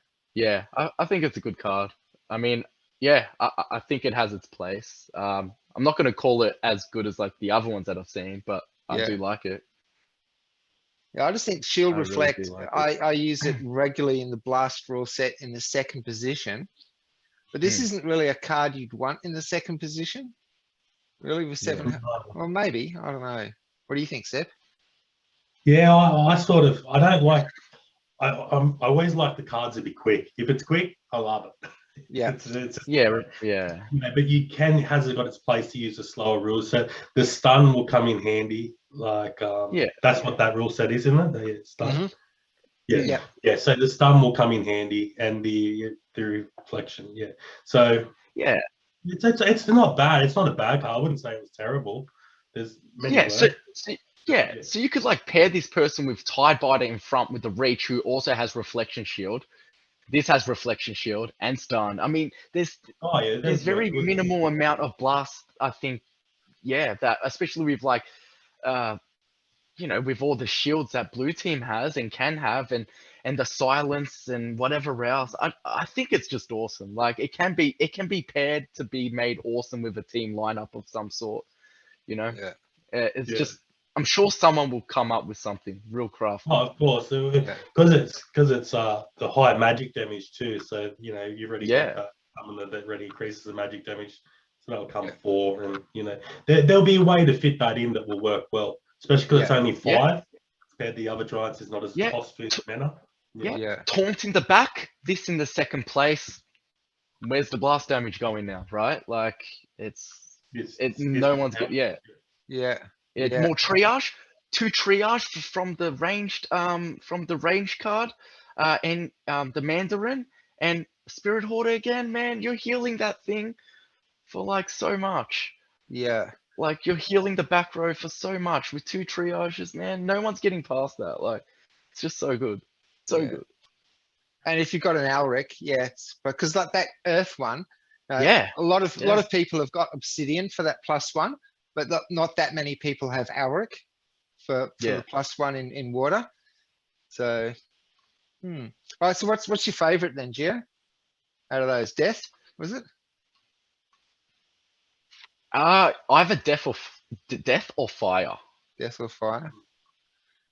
I think it's a good card. I mean, I think it has its place. I'm not going to call it as good as like the other ones that I've seen, but I do like it. Yeah, I just think Shield Reflect, really I use it regularly in the blast rule set in the second position. But this isn't really a card you'd want in the second position. Really, with 7? Well, maybe. I don't know. What do you think, Sepp? Yeah, I don't like. I always like the cards to be quick. If it's quick, I love it. Yeah. But has it got its place to use a slower rule set? The stun will come in handy. Like that's what that rule set is, isn't it? The stun. Yeah. So the stun will come in handy, and the reflection. Yeah. So it's not bad. It's not a bad card. I wouldn't say it was terrible. There's many. Yeah, so you could like pair this person with Tidebiter in front with the Reach, who also has Reflection Shield. This has Reflection Shield and Stun. I mean, there's That's very good. minimal amount of blast, I think. Yeah, that especially with like, with all the shields that blue team has and can have, and the silence and whatever else. I think it's just awesome. Like it can be paired to be made awesome with a team lineup of some sort. Yeah. It's just. I'm sure someone will come up with something real crafty. Oh, of course, because it's the high magic damage too. So you've already got that summoner that already increases the magic damage. So that'll come 4, and there'll be a way to fit that in that will work well, especially because it's only 5. Compared to the other giants, is not as cost for mana. Taunt in the back, this in the second place. Where's the blast damage going now, right? Like it's no one's got Yeah. More triage, 2 triage from the ranged card, and the Mandarin and Spirit Hoarder again, man. You're healing that thing for like so much. Yeah. Like you're healing the back row for so much with 2 triages, man. No one's getting past that. Like it's just so good. So good. And if you've got an Alric, it's because like that Earth one, a lot of people have got Obsidian for that +1, but not that many people have Alric for the +1 in water. So, all right. So what's your favorite then, Gio? Out of those, Death, was it? Either Death or Fire. Death or Fire.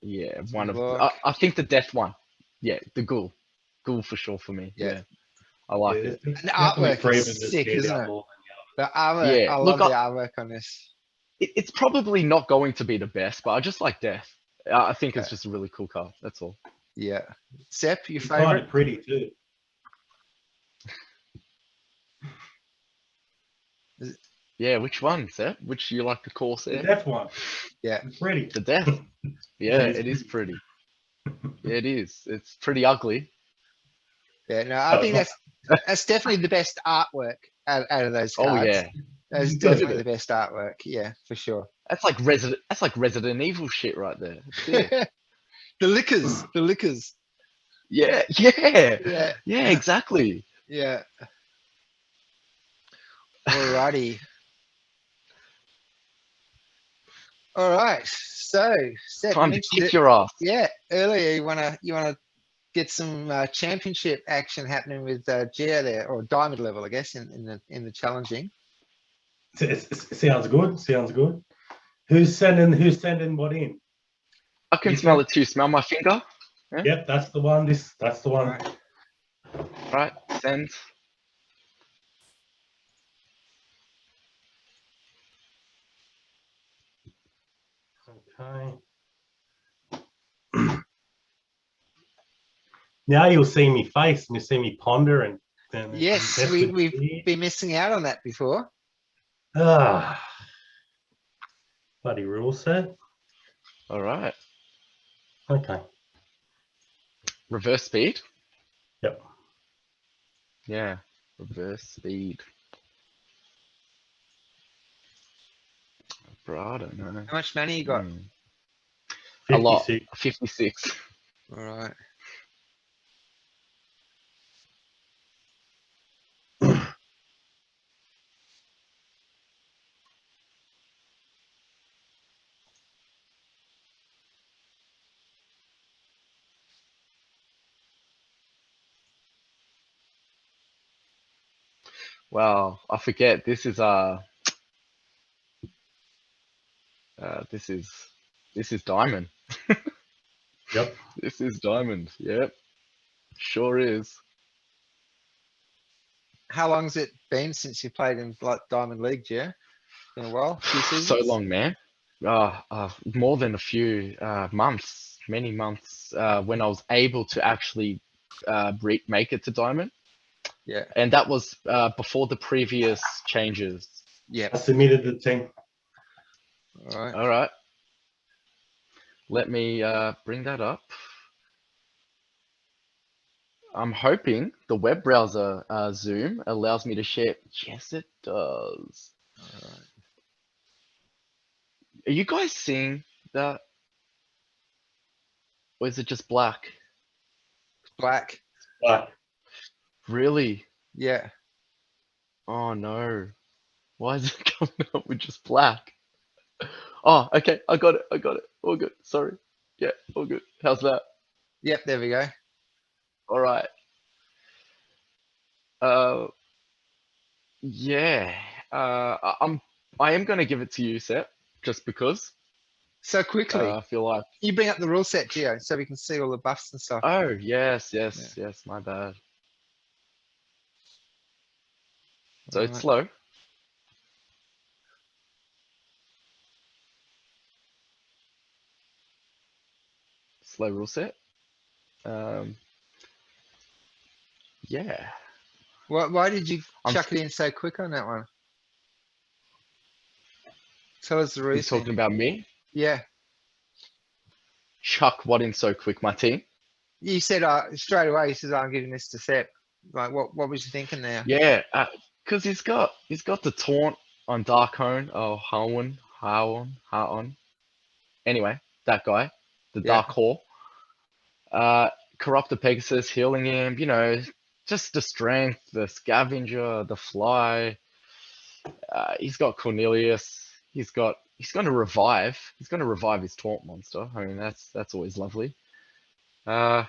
Yeah, one of. I think the Death one. Yeah, the Ghoul for sure for me. Yeah, I like it. And the artwork is sick, isn't it? The artwork, I love the artwork on this. It's probably not going to be the best, but I just like Death. I think it's just a really cool card. That's all. Yeah. Sepp, your favorite? Kind of pretty too. Yeah, which one, Sepp? Which you like to call, Sepp? The Death one. Yeah. It's pretty. The Death. Yeah, it is pretty. Yeah, it is. It's pretty ugly. Yeah, no, I think that's definitely the best artwork out of those cards. Oh yeah. That's definitely the best artwork. Yeah, for sure. That's like Resident Evil shit right there. The liquors. Yeah, exactly. Yeah. Alrighty. All right. So, Seth, time to kick your ass. Yeah, earlier you wanna get some championship action happening with Gio there, or diamond level, I guess, in the challenging. Sounds good. Who's sending what in? I can smell it too. Smell my finger. Yeah? Yep, that's the one. That's the one. Right, send. Okay. Now you'll see me face and you'll see me ponder and yes, we've been missing out on that before. Bloody rule set. All right. Okay. Reverse speed. Yep. Yeah. Reverse speed. Bro, I don't know. How much money you got? 56. A lot. 56. All right. Wow, I forget. This is this is diamond. Yep. This is diamond. Yep. Sure is. How long's it been since you played in like Diamond League, Gio? Been a while? Few seasons? So long, man. More than a few months, many months, when I was able to actually make it to diamond. Yeah. And that was before the previous changes. Yeah. I submitted the thing. All right. All right. Let me bring that up. I'm hoping the web browser Zoom allows me to share. Yes, it does. All right. Are you guys seeing that? Or is it just black? Black. Like, Really? Yeah. Oh no. Why is it coming up with just black? Oh, okay. I got it. I got it. All good. Sorry. Yeah, all good. How's that? Yep. There we go. All right. Uh, yeah. I am gonna give it to you, Seth, just because. So quickly. I feel like. You bring up the rule set, Gio, so we can see all the buffs and stuff. Oh yes, yes, yes. My bad. So it's slow. Slow rule set. Yeah. Why did you chuck it in so quick on that one? Tell us the He's reason. talking about me. Yeah. Chuck what in so quick, my team. You said straight away. You said, I'm giving this to Sepp. Like, what was you thinking there? Yeah, because he's got the taunt on Darkone. Oh, Haon. Anyway, that guy, the Yeah. Dark Hawk. Corrupt the Pegasus, healing him. You know, just the strength, the Scavenger, the Fly. He's got Cornelius. He's going to revive. He's going to revive his taunt monster. I mean, that's always lovely. Yeah.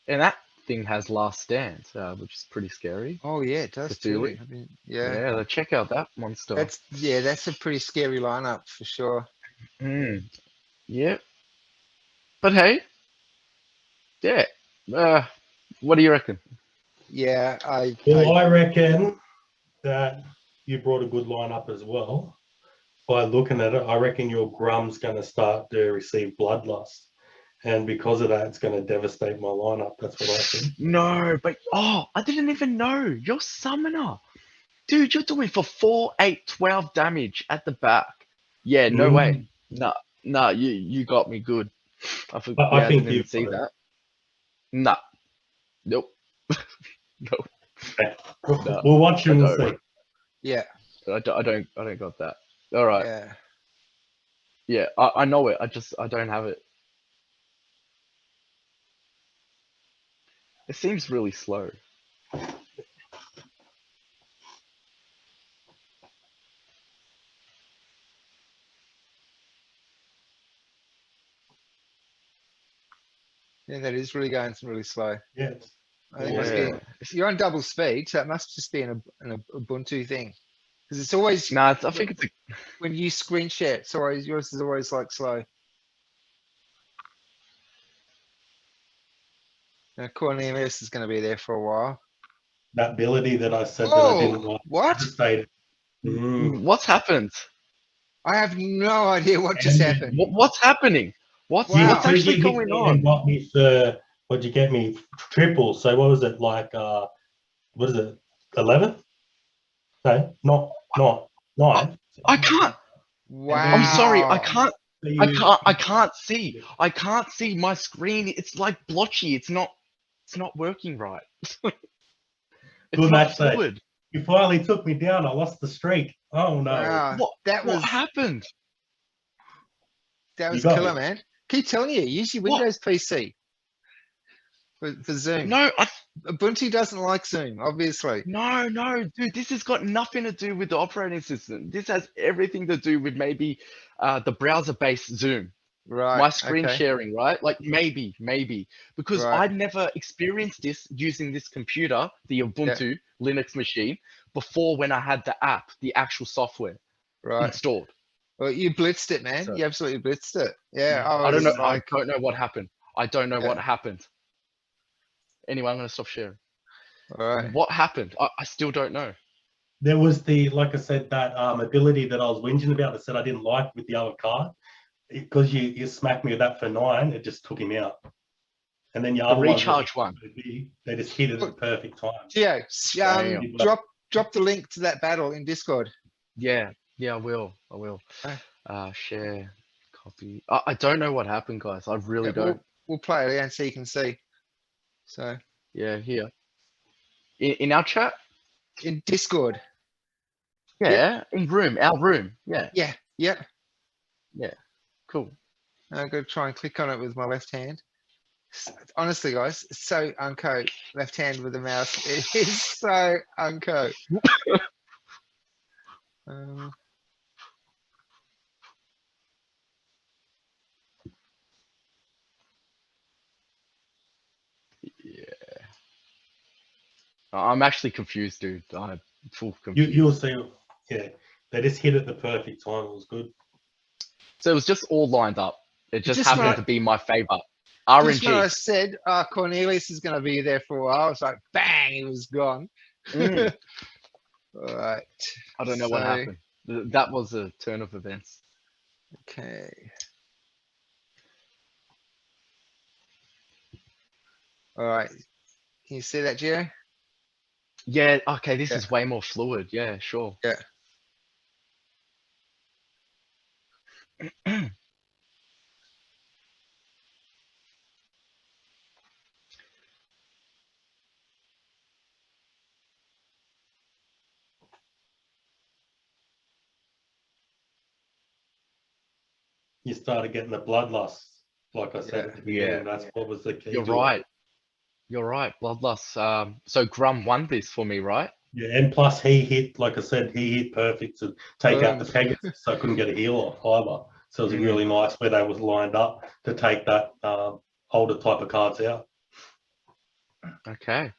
And that thing has Last Stand, which is pretty scary. Oh yeah, it does too. I mean, yeah. Yeah, check out that monster. That's a pretty scary lineup for sure. Yeah. But hey, yeah. What do you reckon? Yeah, I reckon that you brought a good lineup as well. By looking at it, I reckon your Grum's going to start to receive Bloodlust. And because of that, it's going to devastate my lineup. That's what I think. No, but I didn't even know. You're Summoner. Dude, you're doing for 4, 8, 12 damage at the back. Yeah, no way. No, you got me good. I didn't even see that. No. Nope. Nope. Okay. We'll watch and we'll see. Yeah. I don't got that. All right. Yeah. Yeah, I know it. I don't have it. It seems really slow. Yeah, that is really going really slow. Yeah. I think it must be, you're on double speed, so it must just be an Ubuntu thing. Because it's always I think it's when you screen share, it's always yours is always like slow. Now Cornelius is going to be there for a while. That ability that I said that I didn't like. What? What's happened? I have no idea what just happened. What's happening? What's actually going on? Got me for, what'd you get me? Triple. So what was it like? What is it? 11? No, not 9. I can't. Wow. I'm sorry. I can't see. I can't see my screen. It's like blotchy. It's not working right. Good match fluid. You finally took me down. I lost the streak. Oh no. Wow. What happened? That was killer, man. Keep telling you, use your Windows PC for Zoom. No, Ubuntu doesn't like Zoom, obviously. No, dude, this has got nothing to do with the operating system. This has everything to do with maybe the browser-based Zoom. Right. My screen sharing, right? Like maybe, because I'd never experienced this using this computer, the Ubuntu Linux machine, before when I had the app, the actual software installed. Well, you blitzed it, man. You absolutely blitzed it. Yeah. I don't know. I don't know what happened. I don't know what happened. Anyway, I'm going to stop sharing. All right. What happened? I still don't know. There was like I said, that ability that I was whinging about that said I didn't like with the other card. Because you smacked me with that for 9, it just took him out. And then the recharge one. They just hit it at the perfect time. Yeah. Drop the link to that battle in Discord. Yeah, I will. Share, copy. I don't know what happened, guys. I really don't. We'll play it and so you can see. So yeah, here in our chat, in Discord. Yeah, in our room. Yeah. Yeah. Yep. Yeah. Cool. I'm going to try and click on it with my left hand. Honestly, guys, it's so unco. Left hand with the mouse. It is so unco. Yeah. I'm actually confused, dude. I'm full confused. You'll see. Yeah, they just hit at the perfect time. It was good. So it was just all lined up. It just Just happened when to be my favor. Just when I RNG. said Cornelius is going to be there for a while, it's like bang, he was gone. Mm. All right. I don't know what happened. That was a turn of events. Okay. All right. Can you see that, Gio? Yeah. Okay. This Yeah. is way more fluid. Yeah. Sure. Yeah. You started getting the bloodlust, like I said at the beginning. That's what was the key. You're right. You're right. Bloodlust. So Grum won this for me, right? Yeah, and plus he hit, like I said, he hit perfect to take out the Pegasus, so I couldn't get a heal off either. So it was really nice where they was lined up to take that older type of cards out. Okay.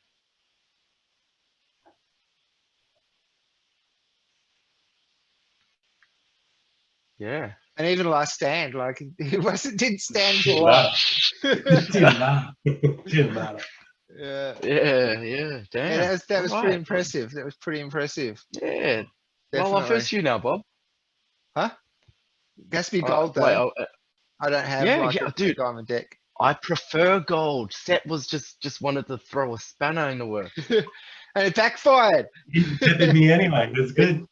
Yeah. And even last stand, like it didn't stand for Didn't long. matter. Didn't matter. Yeah. Yeah. Damn. Yeah, that was pretty Alright. impressive. That was pretty impressive. Yeah. Well, Definitely. I'll first you now, Bob. Huh? It has to be gold though. I don't have a dude. diamond deck. I prefer gold. Sepp was just wanted to throw a spanner in the works. And it backfired. He did me anyway. That's good.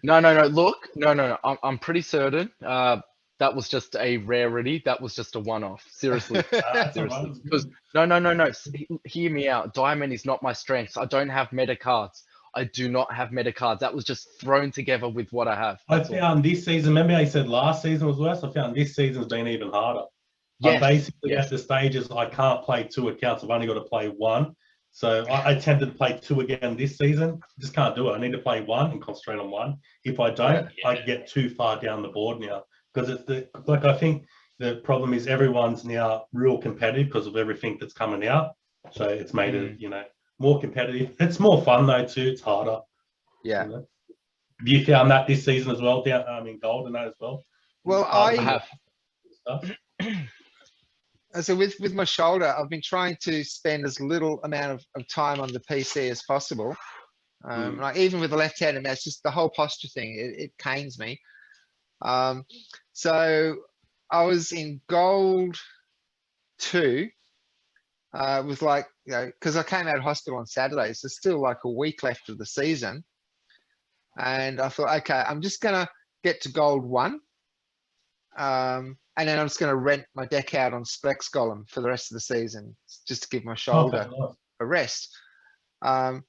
No. Look, no. I'm pretty certain. That was just a rarity. That was just a one-off. Seriously. Seriously. Because no. Hear me out. Diamond is not my strength. I don't have meta cards. I do not have meta cards. That was just thrown together with what I have. I found this season, remember I said last season was worse? I found this season's been even harder. I'm basically at the stages I can't play 2 accounts. I've only got to play 1. So I attempted to play 2 again this season. Just can't do it. I need to play 1 and concentrate on 1. If I don't, I get too far down the board now. Because it's I think the problem is everyone's now real competitive because of everything that's coming out. So it's made it, more competitive. It's more fun though too. It's harder. Yeah. Have you found that this season as well? Down in gold and that as well. Well, I have. Stuff? So with my shoulder, I've been trying to spend as little amount of time on the PC as possible. Like even with the left-handed mouse, just the whole posture thing, it canes me. So I was in gold 2. With like, because I came out of hospital on Saturday, so still like a week left of the season. And I thought, okay, I'm just gonna get to gold 1. And then I'm just going to rent my deck out on Splex Golem for the rest of the season, just to give my shoulder a rest. But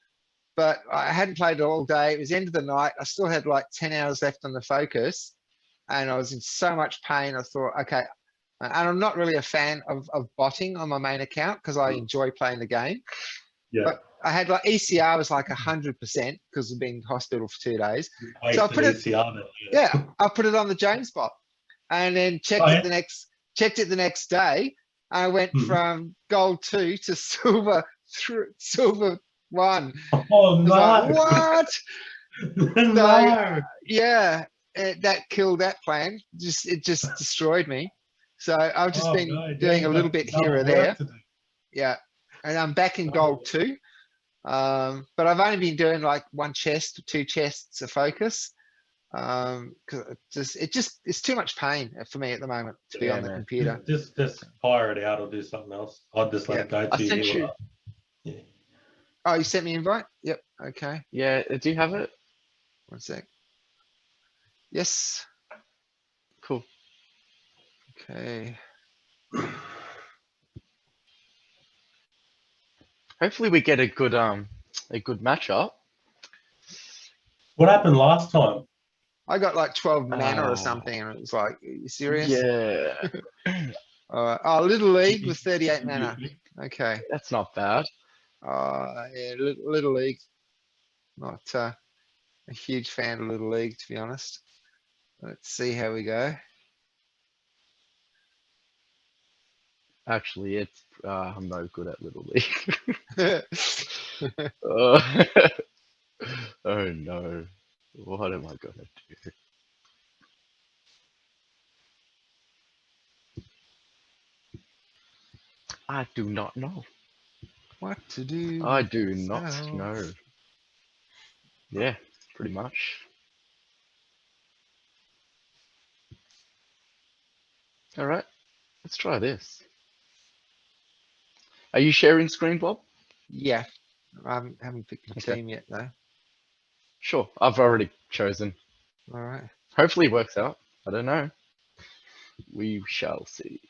I hadn't played it all day. It was the end of the night. I still had like 10 hours left on the focus, and I was in so much pain. I thought, okay, and I'm not really a fan of botting on my main account because I enjoy playing the game. Yeah. But I had like ECR was like 100% because of being in hospital for 2 days. So I put it, I put it on the James bot. And then checked it the next day. I went from gold 2 to silver 1. Oh no! Like, what? No. So, that killed that plan. It just destroyed me. So I've just been doing a little bit here or there. Yeah, and I'm back in gold 2. But I've only been doing like 1 chest, 2 chests of focus. Because it's too much pain for me at the moment to be on the computer. Just fire it out or do something else. I'd just let it go to you. Yeah. Oh, you sent me an invite? Yep. Okay. Yeah. Do you have it? 1 sec. Yes. Cool. Okay. Hopefully we get a good matchup. What happened last time? I got like 12 mana or something, and it was like, are you serious? Yeah, Oh, Little League with 38 mana. Okay. that's not bad. Yeah, Little League. Not a huge fan of Little League, to be honest. Let's see how we go. Actually, it's I'm no good at Little League. Oh, oh no, what am I gonna do? I do not know. What to do? I with do not myself? know. Yeah, pretty much. All right, let's try this. Are you sharing screen, Bob? Yeah, I haven't picked a Okay, team yet though. sure. I've already chosen. All right. Hopefully it works out. I don't know. We shall see.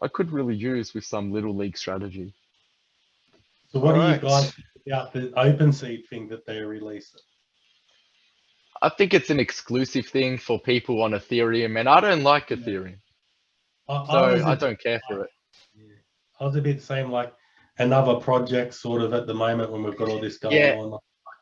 I could really use with some Little League strategy. So what All do you right. guys think about the open seed thing that they're releasing? I think it's an exclusive thing for people on Ethereum, and I don't like Yeah. Ethereum, I was so a I bit don't care for like, it. yeah, I was a bit same like another project sort of at the moment when we've got all this going Yeah, on.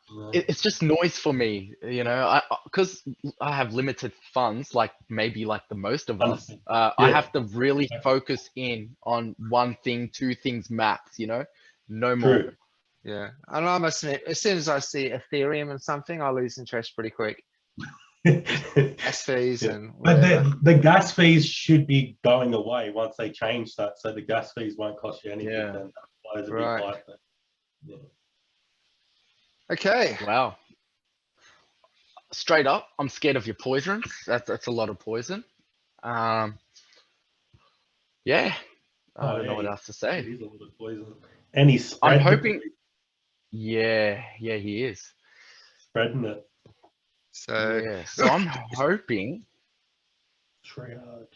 You know. it's just noise for me, you know. Because I have limited funds, like maybe like the most of us. Understand. I Yeah, have to really focus in on one thing, two things max, you know, no more. true. Yeah, and I must admit, as soon as I see Ethereum and something, I lose interest pretty quick. Gas fees Yeah. and But whatever. the gas fees should be going away once they change that, so the gas fees won't cost you anything. Yeah. Then that a big Right. hype. Yeah. Okay. Wow. Straight up, I'm scared of your poisons. That's a lot of poison. Um, yeah, I Oh don't know yeah, what else to it say. is a little bit poison. And he's I'm spread the hoping. Yeah, he is. spreading it. So Yeah, so I'm hoping. Triage.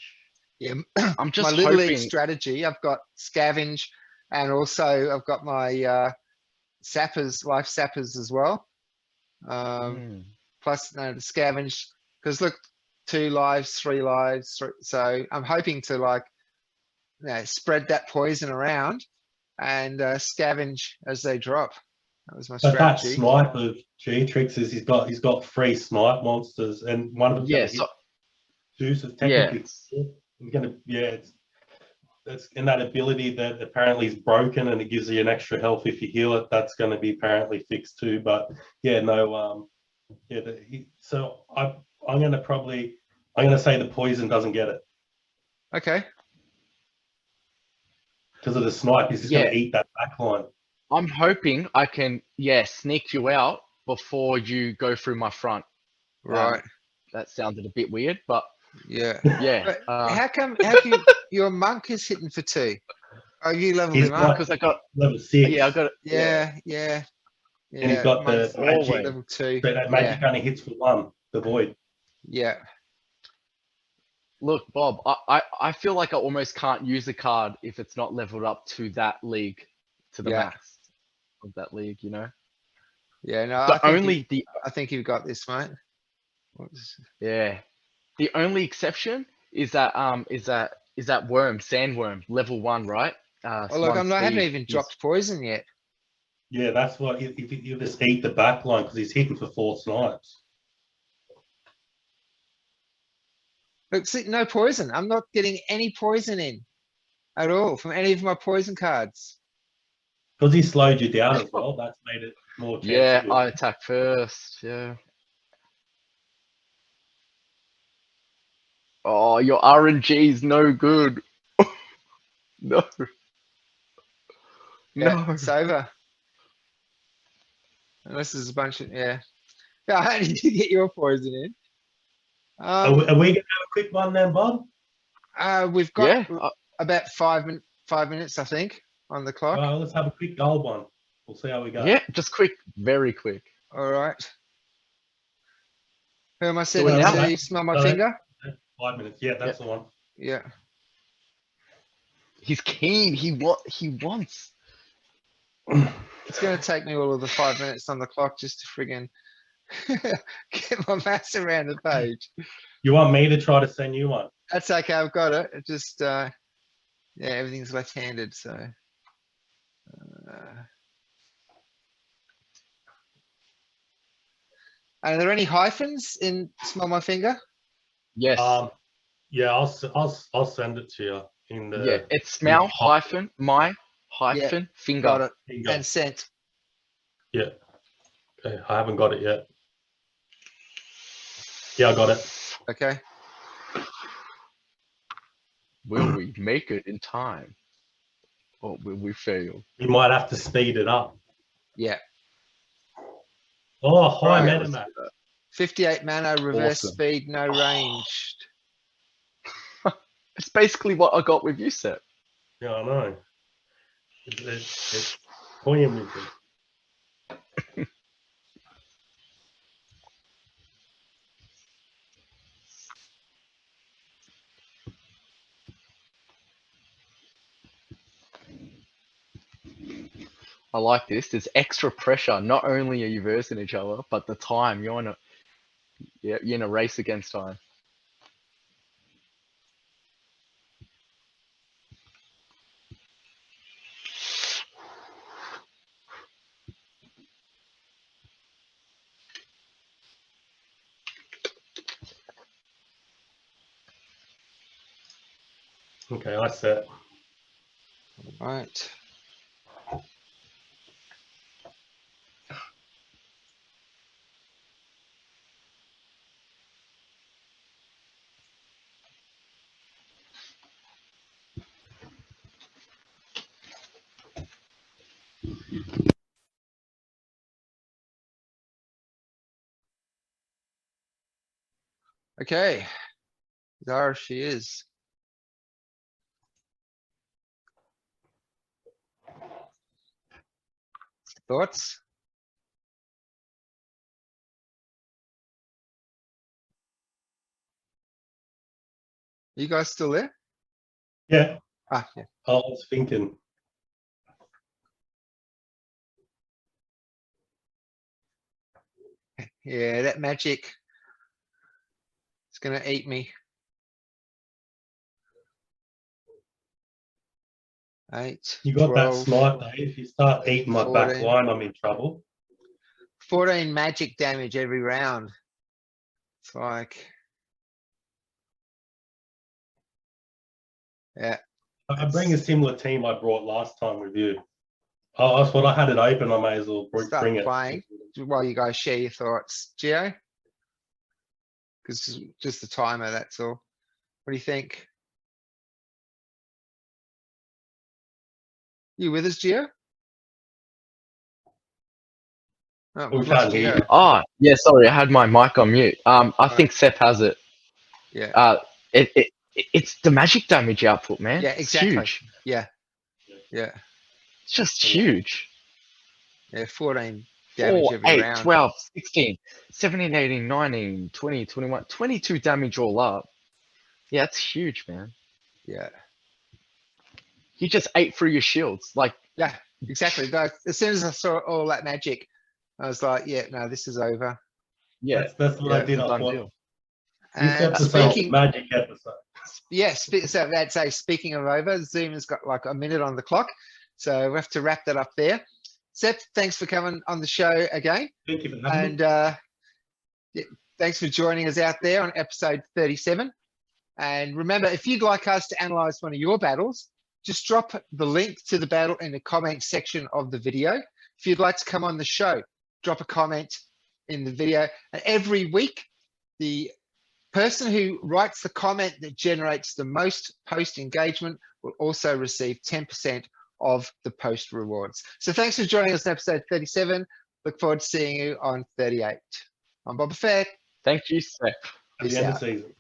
yeah, I'm my just Little League hoping. strategy, I've got scavenge, and also I've got my sappers, life sappers as well. Hmm. Plus the scavenge, because look, 2 lives, 3 lives. So I'm hoping to like, spread that poison around and scavenge as they drop. That was my But that strategy. snipe of G-Trix is he's got 3 snipe monsters and one of them's Yeah, going to so hit 2, so yeah, technically he's going to it's in that ability that apparently is broken and it gives you an extra health if you heal it. That's going to be apparently fixed too. But yeah, no, so I'm going to say the poison doesn't get it Okay. because of the snipe. He's just going yeah. to eat that backline. I'm hoping I can sneak you out before you go through my front. Right. That sounded a bit weird, but Yeah. yeah. But how come your monk is hitting for 2? Oh, you leveled He's him up. Because I got level 6. I got Yeah. And he's got the Monk's magic. level 2. So that magic only hits for 1, the void. Yeah. Look, Bob. I feel like I almost can't use a card if it's not leveled up to that league, to the Yeah. max of that league. You know. Yeah. No, I think you've got this, mate. Yeah. The only exception is that worm, sandworm, level 1, right? Oh, look, 1 I haven't speed. even dropped poison yet. Yeah, that's what if you just eat the backline because he's hitting for 4 snipes. Look, see, no poison. I'm not getting any poison in at all from any of my poison cards. Because he slowed you down as well, that's made it more chance. Yeah, I attack first. Yeah. Oh, your RNG is no good. No. Yeah, No. it's over. Unless there's a bunch of Yeah, how did you get your poison in? Are we going to have a quick one then, Bob? We've got Yeah. about 5 minutes, I think, on the clock. Well, let's have a quick gold one. We'll see how we go. Yeah, just quick, very quick. All right. Who am I Do sending it it now. to? Smell my No, finger? 5 minutes. Yeah, that's the one. Yeah. He's keen. He wants. It's going to take me all of the 5 minutes on the clock just to friggin' get my mouse around the page. You want me to try to send you one? That's okay. I've got it. It just, yeah, everything's left-handed. So, are there any hyphens in Smell My Finger? Yes. Yeah, I'll send it to you in the. Yeah. It's smell hyphen my hyphen finger. Got it. Finger. And sent. Yeah. Okay, I haven't got it yet. Yeah, I got it. Okay. Will we make it in time? Or will we fail? You might have to speed it up. Yeah. Oh, high Right. mana, Matt. 58 mana, reverse Awesome. speed, no ranged. It's basically what I got with you, Sepp. Yeah, I know. It's toying with me. I like this. There's extra pressure. Not only are you versing each other, but the time you're in a race against time. Okay, I set. Right. Okay. There she is. Thoughts? You guys still there? Yeah, Ah, yeah. I was thinking. Yeah, that magic. It's gonna eat me. 8. You got that 12, sniper. If you start eating my back 14. line, I'm in trouble. 14 magic damage every round. It's like, yeah. I bring a similar team I brought last time with you. Oh, that's what I had it open. I may as well Start bring it. playing while you guys share your thoughts. Gio? Because just the timer, that's all. What do you think? You with us, Gio? Oh, We we've lost can't hear you. Gio. Ah, yeah, sorry, I had my mic on mute. I think Sepp has it. Yeah. It's the magic damage output, man. Yeah, exactly. It's huge. Yeah. Yeah. It's just huge. Yeah, 14 damage 4, every 8, round. 12, 16, 17, 18, 19, 20, 21, 22 damage all up. Yeah, it's huge, man. Yeah. You just ate through your shields. Like, Yeah, exactly. Like, as soon as I saw all that magic, I was like, yeah, no, this is over. yeah, That's what Yeah, I did. it's a I done thought deal. this And episode was speaking, magic episode. yeah, so that's a speaking of over, Zoom has got like a minute on the clock. So we have to wrap that up there. Sepp, thanks for coming on the show again. Thank you for having me. And yeah, thanks for joining us out there on episode 37. And remember, if you'd like us to analyze one of your battles, just drop the link to the battle in the comment section of the video. If you'd like to come on the show, drop a comment in the video. And every week, the person who writes the comment that generates the most post engagement will also receive 10% of the post rewards. So thanks for joining us in episode 37. Look forward to seeing you on 38. I'm Boba Fett. Thank you, Sepp. At the end of the season.